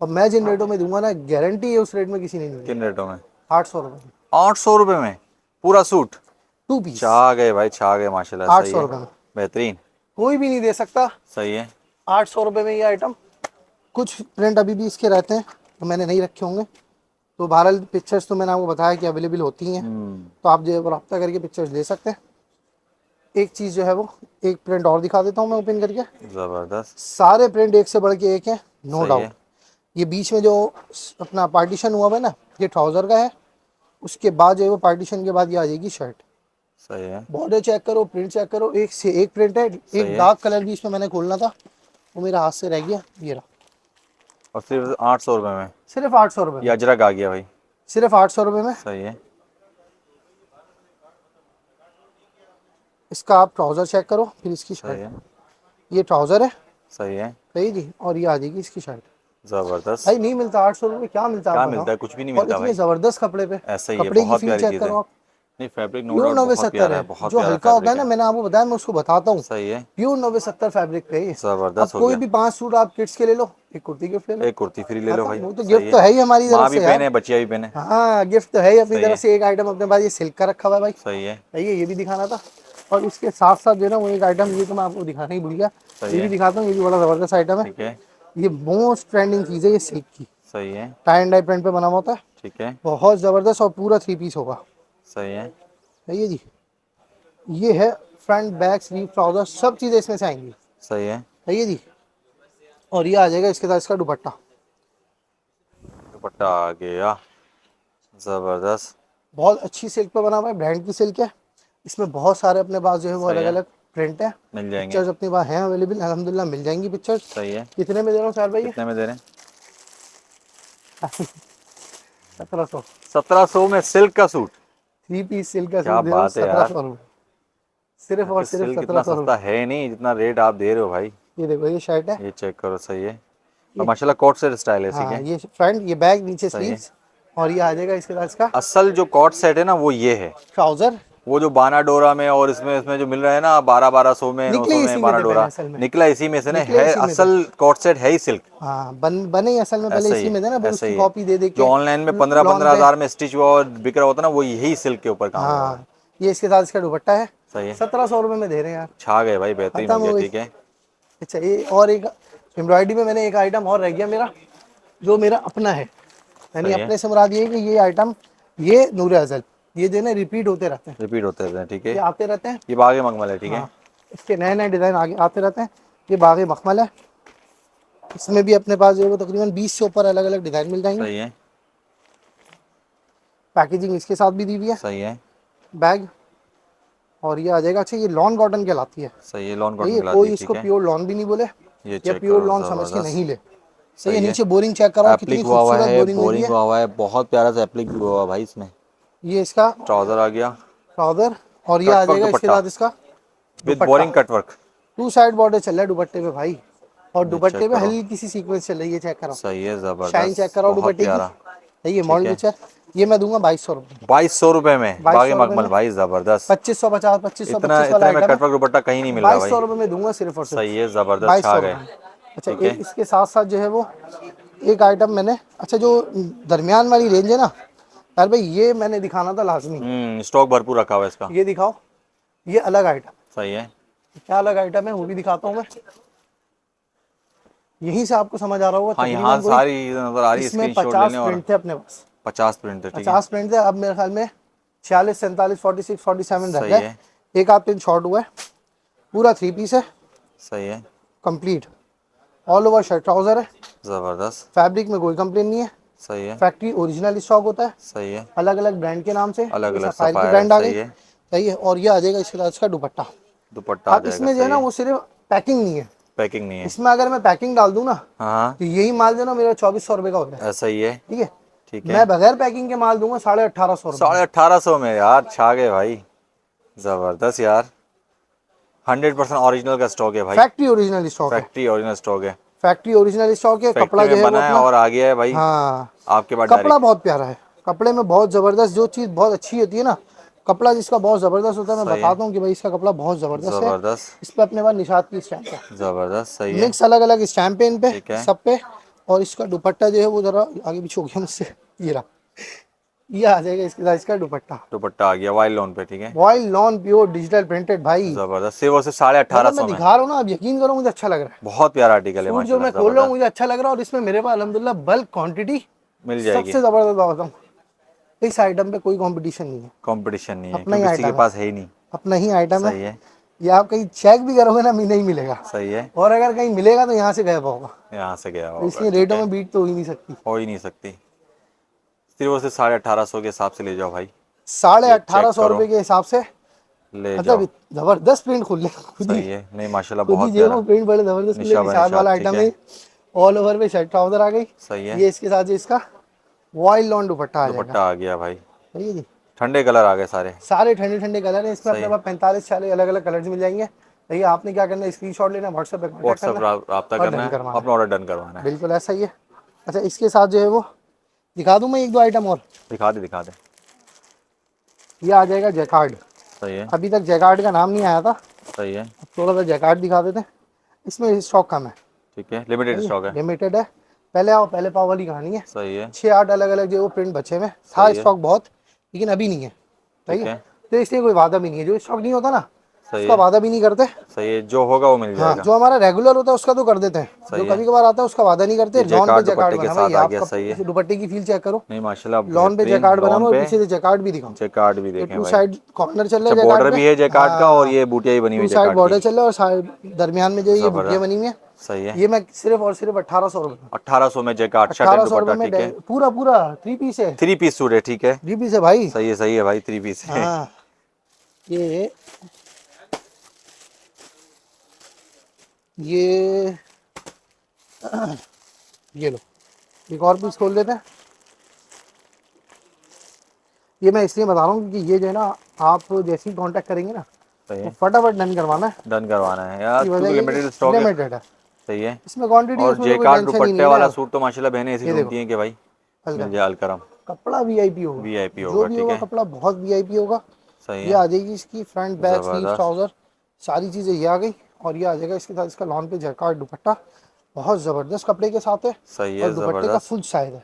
और मैं जिन रेटों में दूंगा ना, गारंटी है उस रेट में किसी ने नहीं किन दी। रेटों में? 800 रुपये 800 रुपये में पूरा सूट? 2 पीस, छा गए भाई, छा गए माशाल्लाह। सही 800 है, रुपये में बेहतरीन। कोई भी नहीं दे सकता। सही है। 800 रुपये में ये आइटम। कुछ प्रिंट अभी भी इसके रहते हैं तो मैंने नहीं रखे होंगे, तो बहरहाल पिक्चर्स तो मैंने आपको बताया कि अवेलेबल होती हैं, तो आप जो है वो रब्ता करके पिक्चर्स ले सकते हैं। एक चीज़ जो है वो, एक प्रिंट और दिखा देता हूँ मैं ओपन करके। जबरदस्त। सारे प्रिंट एक से बढ़ के एक है, नो सही डाउट। है। ये बीच में जो अपना पार्टीशन हुआ हुआ है ना, ये ट्राउज़र का है। उसके बाद जो है वो पार्टीशन के बाद ये आ जाएगी शर्ट। सही है। बॉर्डर चेक करो, प्रिंट चेक करो, एक से एक प्रिंट है। सही एक है। डार्क कलर भी इसमें मैंने खोलना था, वो मेरा हाथ से रह गया, ये रहा। और सिर्फ 800 रुपये में? सिर्फ 800 रुपये ये में, अजरक आ गया भाई। सिर्फ 800 रुपये में। सही है। इसका आप ट्राउज़र चेक करो, फिर इसकी सही है। शर्ट। ये ट्राउज़र है, सही है। सही जी, और ये आ जाएगी इसकी शर्ट। जबरदस्त। भाई नहीं मिलता 800 रुपये, क्या मिलता है क्या आप बताओ। मिलता है, कुछ भी नहीं और मिलता इतने भाई। जबरदस्त कपड़े पे, ऐसा ही है, कपड़े की बहुत फील प्यारी चेक चीज़ करो है। आप। नहीं फैब्रिक नो प्योर डाउट नब्बे बहुत सत्तर प्यारा है, है, बहुत जो प्यारा हल्का होता फैब्रिक है ना, है। मैंने आपको बताया, मैं उसको बताता हूँ। सही है। प्योर 90-70 फैब्रिक पे ही है। अब ज़बरदस्त हो कोई गया। भी 5 सूट आप किड्स के ले लो, एक कुर्ती गिफ्ट ले लो, एक कुर्ती फ्री ले लो खत्म। भाई। वो तो सही गिफ्ट तो है। है ही हमारी तरफ माँ भी से यार। पहने, बच्चियाँ भी पहने। हाँ गिफ्ट तो है ही अपनी सही तरफ है। से। एक आइटम अपने पास ये सिल्क का रखा हुआ है भाई, सही है। सही है, ये भी दिखाना था। और इसके साथ साथ जो है ना, वो एक आइटम ये तो मैं आपको दिखाना ही भूल गया, सही ये भी है। दिखाता हूँ। ये भी बड़ा जबरदस्त आइटम है। ठीक है। ये मोस्ट ट्रेंडिंग चीज़ है, ये सिल्क की सही है। टाई एंड डाई प्रिंट पे बना हुआ होता है, ठीक है। बहुत जबरदस्त, और पूरा 3 पीस होगा। सही है। सही है जी। ये है फ्रंट बैक स्लीव ट्राउजर, सब चीज़ें इसमें से आएंगी। सही है। सही है जी। और ये आ जाएगा इसके साथ इसका दुपट्टा, दुपट्टा आ गया। ज़बरदस्त। बहुत अच्छी सिल्क पे बना हुआ है, ब्रांड की सिल्क है। इसमें बहुत सारे अपने पास जो है वो सही अलग है। अलग प्रिंट है। मिल जाएंगे। पिक्चर्स अपने पास हैं अवेलेबल, अल्हम्दुलिल्लाह मिल जाएंगी पिक्चर्स। सही है। कितने में दे रहा हूँ सर भाई ये? कितने में दे रहे हैं? 1700। 1700 में सिल्क का सूट? 3 पीस सिल्क का क्या सूट दे रहा हूँ बात है यार। 1700 रुपये, सिर्फ और जबकि सिर्फ सिल्क सत्रह इतना सौ सस्ता रुपये है नहीं जितना रेट आप दे रहे हो भाई। ये देखो, ये शर्ट है। ये चेक करो। सही है। और ये माशाल्लाह कोट सेट स्टाइल है, ठीक हाँ, है। ये फ्रंट, ये बैक, नीचे सही है। स्लीव्स। और ये आ जाएगा इसके साथ इसका असल जो कोट सेट है ना वो ये है। ट्राउजर। वो जो बाना डोरा में और इसमें इसमें जो मिल रहा है ना 1200 में, 900 निकले में इसी में बाना थे पहले डोरा, असल में, निकला इसी में से ना निकले है। इसी में थे। असल कोट सेट है ही सिल्क। हाँ बने ही असल में पहले ऐसा ही इसी है। में थे ना, फिर ऐसा उसकी ही है। कॉपी दे दे जो के ऑनलाइन में 15 लॉन 15 पे। हजार में स्टिच हुआ और बिक रहा होता है ना, वो यही सिल्क के ऊपर काम हुआ है। हाँ, ये इसके साथ इसका दुपट्टा है। सही है। 1700 रुपये में दे रहे हैं यार, छा गए भाई, बेहतरीन खत्म हो हो गया। गई। ठीक है। अच्छा, ये और एक एम्ब्रॉयडरी में मैंने एक आइटम और रह गया मेरा, जो मेरा अपना है। यानी सही है। अपने से मुराद ये है कि ये आइटम, ये नूरे अज़ल, ये जो है ना रिपीट होते रहते हैं, रिपीट होते रहते हैं। ठीक ये है। आते रहते हैं। ये बागे मखमल है। ठीक है। हाँ, इसके नए नए डिज़ाइन आगे आते रहते हैं। ये बागे मखमल है। इसमें भी अपने पास जो है वो तकरीबन 20 से ऊपर अलग अलग डिज़ाइन मिल जाएंगे। सही है। पैकेजिंग इसके साथ भी दी हुई है, सही है। बैग। और ये आ जाएगा, अच्छा ये लॉन कॉटन कहलाती है। सही है। लॉन सही कॉटन है, खिलाती कोई है। इसको ठीक है। प्योर लॉन भी नहीं बोले, ये या चेक प्योर करो। लॉन समझ के नहीं ज़बरदस्त। ले। सही है, सही है। नीचे बोरिंग चेक करो कितनी एप्लिक हुआ हुआ खूबसूरत है, बोरिंग हुई हुई बोरिंग है। हुआ हुआ है, बहुत प्यारा सा एप्लिक भी हुआ हुआ है भाई इसमें। ये इसका ट्राउजर आ गया। ट्राउजर। और ये आ कटवर्क जाएगा इसके दुपट्टा साथ इसका with dupatta. Boring cutwork. 2 side border चल रहा है दुपट्टे पे भाई, और ये दुपट्टे चेक पे करो। हल्की सी सीक्वेंस चल रही है, चेक करो। सही है। शाइन चेक ज़बरदस्त, करो बहुत दुपट्टे की। प्यारा। सही है, ठीक मॉडल है। पिक्चर। ये मैं दूंगा 2200 रुपये। 2200 रुपये में बागे 2200 रुपये मखमल में भाई, ज़बरदस्त। 2550, 2500, इतना 25 वाला इतने में आइटम है। कटवर्क दुपट्टा कहीं नहीं मिल रहा भाई। 2200 रुपये में दूंगा सिर्फ और सिर्फ। सही है। ज़बरदस्त, बाईस छा सौ गए। रुपये में। अच्छा, ठीक है। इसके साथ साथ जो है वो एक आइटम मैंने, अच्छा जो दरमियान वाली रेंज है ना यार भाई, ये मैंने दिखाना था लाजमी। स्टॉक भरपूर रखा हुआ है इसका। ये दिखाओ, ये अलग आइटम। सही है। क्या अलग आइटम है वो भी दिखाता हूँ मैं। यहीं से आपको समझ आ रहा होगा हाँ यहाँ तकरीबन कोई। सारी नजर आ रही है, इसमें स्क्रीनशॉट ले 50 लें। और प्रिंट थे अपने पास, 50 प्रिंट है। ठीक है। 50 प्रिंट थे। अब मेरे ख्याल में 46, 47, 46, 47 रह सही गए। है। एक आध प्रिंट शॉर्ट हुआ है। पूरा 3 पीस है, सही है। Complete. All over shirt trouser है। ज़बरदस्त। फैब्रिक में कोई कंप्लेन नहीं है। सही है। फैक्ट्री ओरिजिनल स्टॉक होता है, सही है। अलग अलग ब्रांड के नाम से। अलग ये अलग सफायर की सफ़ायर है। ब्रांड आ गई। सही है। सही है। और ये आ जाएगा इसके साथ इसका दुपट्टा। दुपट्टा आ अब जाएगा। इसमें जो है सही ना है। वो सिर्फ पैकिंग नहीं है, पैकिंग नहीं है। इसमें अगर मैं पैकिंग डाल दूं ना हाँ तो यही माल जो है ना मेरा 2400 रुपये का होता है। ऐसा ही है। ठीक है, ठीक है। मैं बगैर पैकिंग के माल दूंगा 1850 रुपये में। 1850 में यार, छा गए भाई। ज़बरदस्त यार। 100% ओरिजिनल का स्टॉक है भाई। फैक्ट्री ओरिजिनल स्टॉक है, फैक्ट्री ओरिजिनल स्टॉक है। फैक्ट्री ओरिजिनल स्टॉक है। फैक्ट्री कपड़ा जो में है वो बना है अपना, और आ गया है भाई हाँ आपके पास कपड़ा डायरेक्ट। बहुत प्यारा है। कपड़े में बहुत ज़बरदस्त, जो चीज़ बहुत अच्छी होती है ना, कपड़ा जिसका बहुत ज़बरदस्त होता है, मैं सही है। बताता हूँ कि भाई इसका कपड़ा बहुत ज़बरदस्त है। ज़बरदस्त। इस पर अपने पास निशात की स्टैम्प है, ज़बरदस्त। सही है। मिक्स अलग अलग स्टैम्प है इन पे, ठीक है। सब पे। और इसका दुपट्टा जो है वो ज़रा आगे पीछे हो गया मुझसे, ये रहा, ये आ जाएगा इसके साथ इसका दुपट्टा। दुपट्टा आ गया वाइल्ड लोन पे। ठीक है। Voile non pure digital printed भाई। ज़बरदस्त। सिर्फ और सिर्फ 1850 मैं में। दिखा रहा हूँ ना, आप यकीन करो मुझे अच्छा लग रहा है। बहुत प्यारा आर्टिकल है सूट जो माशाल्लाह। मैं खोल रहा हूँ ज़बरदस्त। मुझे अच्छा लग रहा है, और इसमें मेरे पास अल्हम्दुलिल्लाह बल्क क्वांटिटी मिल जाएगी। सबसे ज़बरदस्त बताता हूँ। इस आइटम पे कोई कंपटीशन नहीं है, कंपटीशन नहीं है अपना ही क्योंकि किसी के आइटम है, पास है ही नहीं। अपना ही आइटम है। सही है। ये आप कहीं चेक भी करोगे ना, नहीं मिलेगा। सही है। और अगर कहीं मिलेगा तो यहाँ से गायब होगा। यहाँ से गया तो होगा। इसलिए ठीक रेटों है। में बीट तो हो ही नहीं सकती। हो ही नहीं सकती। सिर्फ और सिर्फ 1850 के हिसाब से ले जाओ भाई। 1850 करो। रुपये के हिसाब से, ले जाओ। मतलब जबरदस्त प्रिंट खुल रहे खुद ही, सही है। नहीं माशाल्लाह खुद ही बहुत जो है प्यारा। वो प्रिंट बड़े जबरदस्त खुले। निशा बा निशाद वाला निशात। ठीक आइटम है। है। ऑल ओवर पे शर्ट ट्राउजर आ गई। सही है। ये इसके साथ जो इसका वॉइल लॉन दुपट्टा आ जाएगा। दुपट्टा आ गया भाई। सही है जी। ठंडे कलर आ गए सारे। सारे ठंडे ठंडे कलर हैं इसमें, सही अपने है। पास 45-46 अलग अलग कलर्स मिल जाएंगे। भैया आपने क्या करना है, स्क्रीनशॉट लेना, व्हाट्सएप पे कॉन्टैक्ट व्हाट्सएप करना रहा और करना डन है, करवाना है। अपना ऑर्डर डन करवाना है। बिल्कुल ऐसा ही है। अच्छा इसके साथ जो है वो दिखा दूं मैं एक दो आइटम और। दिखा दे दिखा दे। ये आ जाएगा जैकार्ड। सही है अभी तक जैकार्ड का नाम नहीं आया था, सही है। अब थोड़ा सा जैकार्ड दिखा देते हैं। इसमें स्टॉक कम है, ठीक है, लिमिटेड स्टॉक है। लिमिटेड है। पहले आओ पहले पाओ वाली कहानी है। सही है 6-8 अलग अलग जो वो प्रिंट बचे हुए था, सही है। स्टॉक बहुत, लेकिन अभी नहीं है। सही ठीक है, है तो इसलिए कोई वादा भी नहीं है। जो स्टॉक नहीं होता ना सही उसका है वादा भी नहीं करते। सही है, जो होगा वो मिल हाँ, जाएगा। जो हमारा रेगुलर होता है उसका तो कर देते हैं, जो सही है। कभी कभार आता है उसका वादा नहीं करते। ये लॉन पे जैकार्ड जैकार्ड दुपट्टे के बना हुआ है, साथ ये आ आप गया। सही है। दुपट्टे की फील चेक करो। नहीं माशाल्लाह लॉन पे बेहतरीन। जैकार्ड बना हुआ लॉन है, और पे पीछे से जैकार्ड भी दिखाऊं। जैकार्ड भी ये देखें टू भाई। साइड कॉर्नर चल रहा अच्छा है बॉर्डर जैकार्ड पे। भी है जैकार्ड का, और हाँ, ये बूटियां भी बनी हुई टू है साइड जैकार्ड बॉर्डर की। चल रहा है और साइड दरमियान में जो ये बूटियां बनी हुई जबरदस्त। है। सही है। ये मैं सिर्फ और सिर्फ 1800 रुपये में, 1800 में जैकार्ड शर्ट एंड 1800 रुपये दुपट्टा। में ठीक है, पूरा पूरा 3 पीस है। 3 पीस सूट है। ठीक है 3 पीस है भाई। सही है भाई, 3 पीस है। हाँ, ये ये ये लो, एक और पीस खोल लेते हैं। ये मैं इसलिए बता रहा हूँ क्योंकि ये जो है ना, आप जैसे ही कांटेक्ट करेंगे ना सही तो है, फटाफट डन करवाना है। डन करवाना है यार इसकी वजह क्योंकि ये लिमिटेड स्टॉक है। लिमिटेड है, सही है। इसमें क्वांटिटी है, और उसमें तो कोई जैकार्ड टेंशन ही नहीं दुपट्टे है वाला ना। सूट तो माशाल्लाह बहनें ऐसी ये देखो ढूंढती हैं कि भाई हल्का मिल जाए अलकरम। कपड़ा वीआईपी होगा, वीआईपी जो होगा। भी ठीक होगा है कपड़ा बहुत वीआईपी होगा। सही ये है। आ जाएगी इसकी फ्रंट बैक स्लीव ज़बरदस्त। ट्राउजर, सारी चीज़ें ये आ गई। और ये आ जाएगा इसके साथ इसका लॉन पे जैकार्ड दुपट्टा, बहुत ज़बरदस्त कपड़े के साथ है। सही और है दुपट्टे का ज़बरदस्त। फुल साइज है।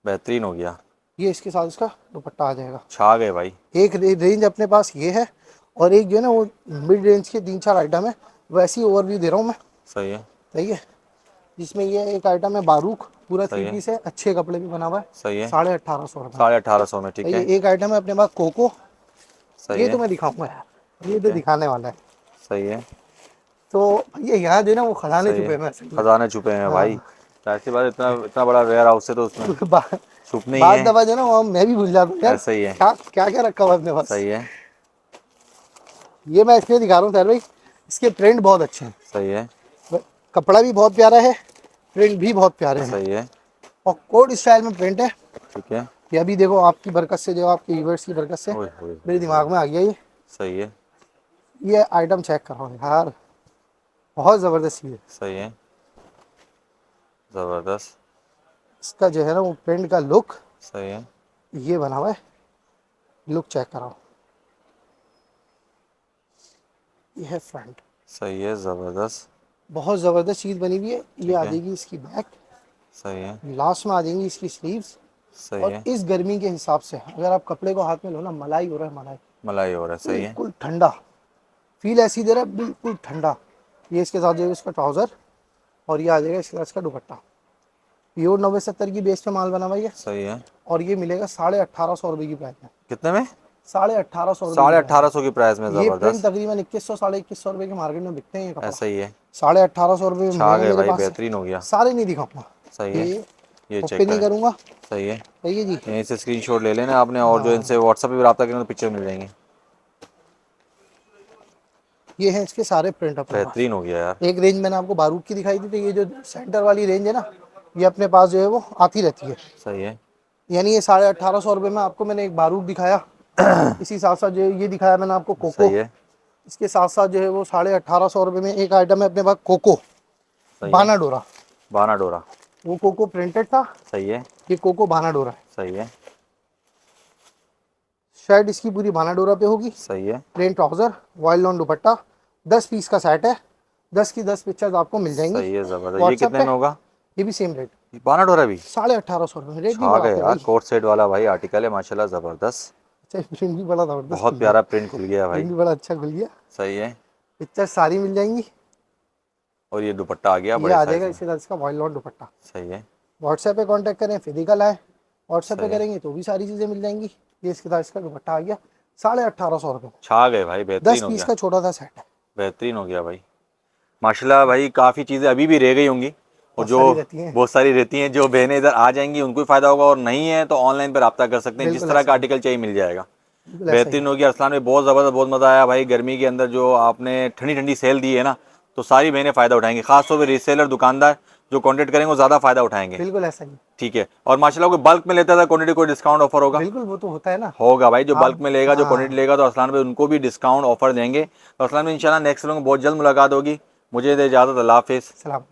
बेहतरीन हो गया। ये इसके साथ इसका दुपट्टा आ जाएगा। छा गए भाई। एक रेंज अपने पास ये है, और एक जो है ना वो मिड रेंज के 3-4 आइटम है, वैसी ओवरव्यू दे रहा हूँ मैं। सही है सही है, जिसमें ये एक आइटम है बारूक, पूरा सही 3 है पीस है, अच्छे कपड़े भी बना हुआ है, सही है। 1850 रुपये में। 1850 में। ठीक सही है, है एक आइटम है अपने पास कोको, सही ये है। तो मैं दिखाऊंगा यार, ये ठीक तो है दिखाने वाला है। सही है तो ये यहाँ जो है ना वो खजाने सही छुपे है। हुए हैं असल में। खजाने छुपे हैं भाई। हाँ। ऐसी बात, इतना इतना बड़ा वेयर हाउस है तो उसमें बा- छुपने ही बाद है। दफा जो है ना वो मैं भी भूल जाता हूँ यार, ऐसा ही है। क्या क्या क्या रखा हुआ है अपने पास। सही है ये मैं इसलिए दिखा रहा हूँ सर भाई, इसके प्रिंट बहुत अच्छे हैं, सही है कपड़ा भी बहुत प्यारा है, प्रिंट भी बहुत प्यारे हैं, सही है। और कोड स्टाइल में प्रिंट है। ठीक है। ये अभी देखो आपकी बरकत से, जो आपके व्यूअर्स की बरकत से ओए होए मेरे होए। दिमाग में आ गया ये। सही है ये आइटम चेक करो यार, बहुत ज़बरदस्त चीज़ है। सही है ज़बरदस्त। इसका जो है ना वो प्रिंट का लुक सही है ये बना हुआ है, लुक चेक कराओ। ये है फ्रंट, सही है ज़बरदस्त। बहुत ज़बरदस्त चीज़ बनी हुई है। ये ठीक आ है जाएगी इसकी बैक, सही है लास्ट में आ जाएंगी इसकी स्लीव्स। सही और है। इस गर्मी के हिसाब से अगर आप कपड़े को हाथ में लो ना, मलाई हो रहा है, मलाई मलाई हो रहा है। सही है बिल्कुल ठंडा, फील ऐसी दे रहा है बिल्कुल ठंडा। ये इसके साथ जो है इसका ट्राउज़र, और ये आ जाएगा इसके साथ इसका दुपट्टा। प्योर 90-70 की बेस पे माल बना हुआ है ये, सही है। और ये मिलेगा 1850 रुपये की प्राइस में। कितने में? 1850 रुपये की प्राइस 1850 की प्राइस में। में। ये प्रिंट ज़बरदस्त। तकरीबन 2100-2150 रुपये के मार्केट में बिकते हैं। ये कपड़ा ऐसा ही है। 1850 रुपये में छा मिलेगा गए मेरे भाई, पास से। बेहतरीन हो गया। सारे नहीं दिखाऊंगा, सही है। ये ये चेक ओपन नहीं करें। करूंगा। सही है। सही है जी। यहीं से स्क्रीनशॉट ले लेना आपने, और जो इनसे व्हाट्सएप पे भी रब्ता करेंगे तो पिक्चर मिल जाएंगे। ये है इसके सारे प्रिंट अपने पास। बेहतरीन हो गया यार। एक रेंज मैंने आपको बारूद की दिखाई थी, तो ये जो सेंटर वाली रेंज है ना, ये अपने पास जो है वो आती रहती है। सही है यानी ये 1850 रुपये में आपको मैंने एक बारूद दिखाया, इसी साथ साथ जो है ये दिखाया मैंने आपको कोको। सही है इसके साथ साथ जो है वो 1850 रुपये में एक आइटम है अपने पास कोको, सही है। बाना डोरा। बाना डोरा। वो कोको प्रिंटेड था, सही है ये कोको बाना डोरा है। सही है शर्ट इसकी पूरी बाना डोरा पे होगी, सही है plain trouser, voile lawn dupatta, 10 piece का सेट है, 10 की 10 पिक्चर्स आपको मिल जाएंगी सही है ज़बरदस्त। ये व्हाट्सएप कितने पे। में होगा? ये भी सेम रेट, बाना डोरा भी 1850 रुपये। रेट नहीं छा गए बढ़ाते यार। भाई। कोट सेट वाला भाई आर्टिकल है माशाल्लाह ज़बरदस्त। अच्छा, प्रिंट भी बड़ा जबरदस्त बहुत खुल गया, प्यारा प्रिंट खुल गया प्रिंट भाई। भी बड़ा अच्छा खुल गया। सही है। पिक्चर सारी मिल जाएंगी। और ये दुपट्टा आ गया ये बड़े आ साइज जाएगा में। इसके साथ इसका वॉयल लॉन दुपट्टा। सही है व्हाट्सएप पे कांटेक्ट करें, फिजिकल आए, व्हाट्सएप पे सही है। करेंगे तो भी सारी चीज़ें मिल जाएंगी। ये इसके साथ इसका दुपट्टा आ गया 1850 रुपये, छा गए भाई, 10 बेहतरीन हो पीस गया। का छोटा सा सेट है। बेहतरीन हो गया भाई माशाल्लाह। भाई काफ़ी चीज़ें अभी भी रह गई होंगी, और बहुत जो सारी रहती हैं। बहुत सारी रहती हैं, जो बहनें इधर आ जाएंगी उनको भी फ़ायदा होगा, और नहीं है तो ऑनलाइन पर रब्ता कर सकते हैं। जिस बिल्कुल तरह ऐसा का ही, आर्टिकल चाहिए मिल जाएगा। बिल्कुल ऐसा ही बेहतरीन हो गया अरसलान भाई, बहुत ज़बरदस्त, बहुत मज़ा आया भाई। गर्मी के अंदर जो आपने ठंडी ठंडी सेल दी है ना, तो सारी बहनें फ़ायदा उठाएंगी, खासतौर पर रीसेलर दुकानदार जो कॉन्टेक्ट करेंगे वो ज़्यादा फ़ायदा उठाएंगे। बिल्कुल ऐसा ही। ठीक है। और माशाल्लाह कोई बल्क में लेता था क्वांटिटी, कोई डिस्काउंट ऑफर होगा? बिल्कुल, वो तो होता है ना। होगा भाई, जो आप बल्क में लेगा, जो क्वांटिटी हाँ, लेगा, तो अरसलान भाई उनको भी डिस्काउंट ऑफर देंगे। तो अरसलान भाई इंशाल्लाह नेक्स्ट लोग बहुत जल्द मुलाकात होगी। मुझे दे इजाज़त, अल्लाह हाफिज़। सलाम।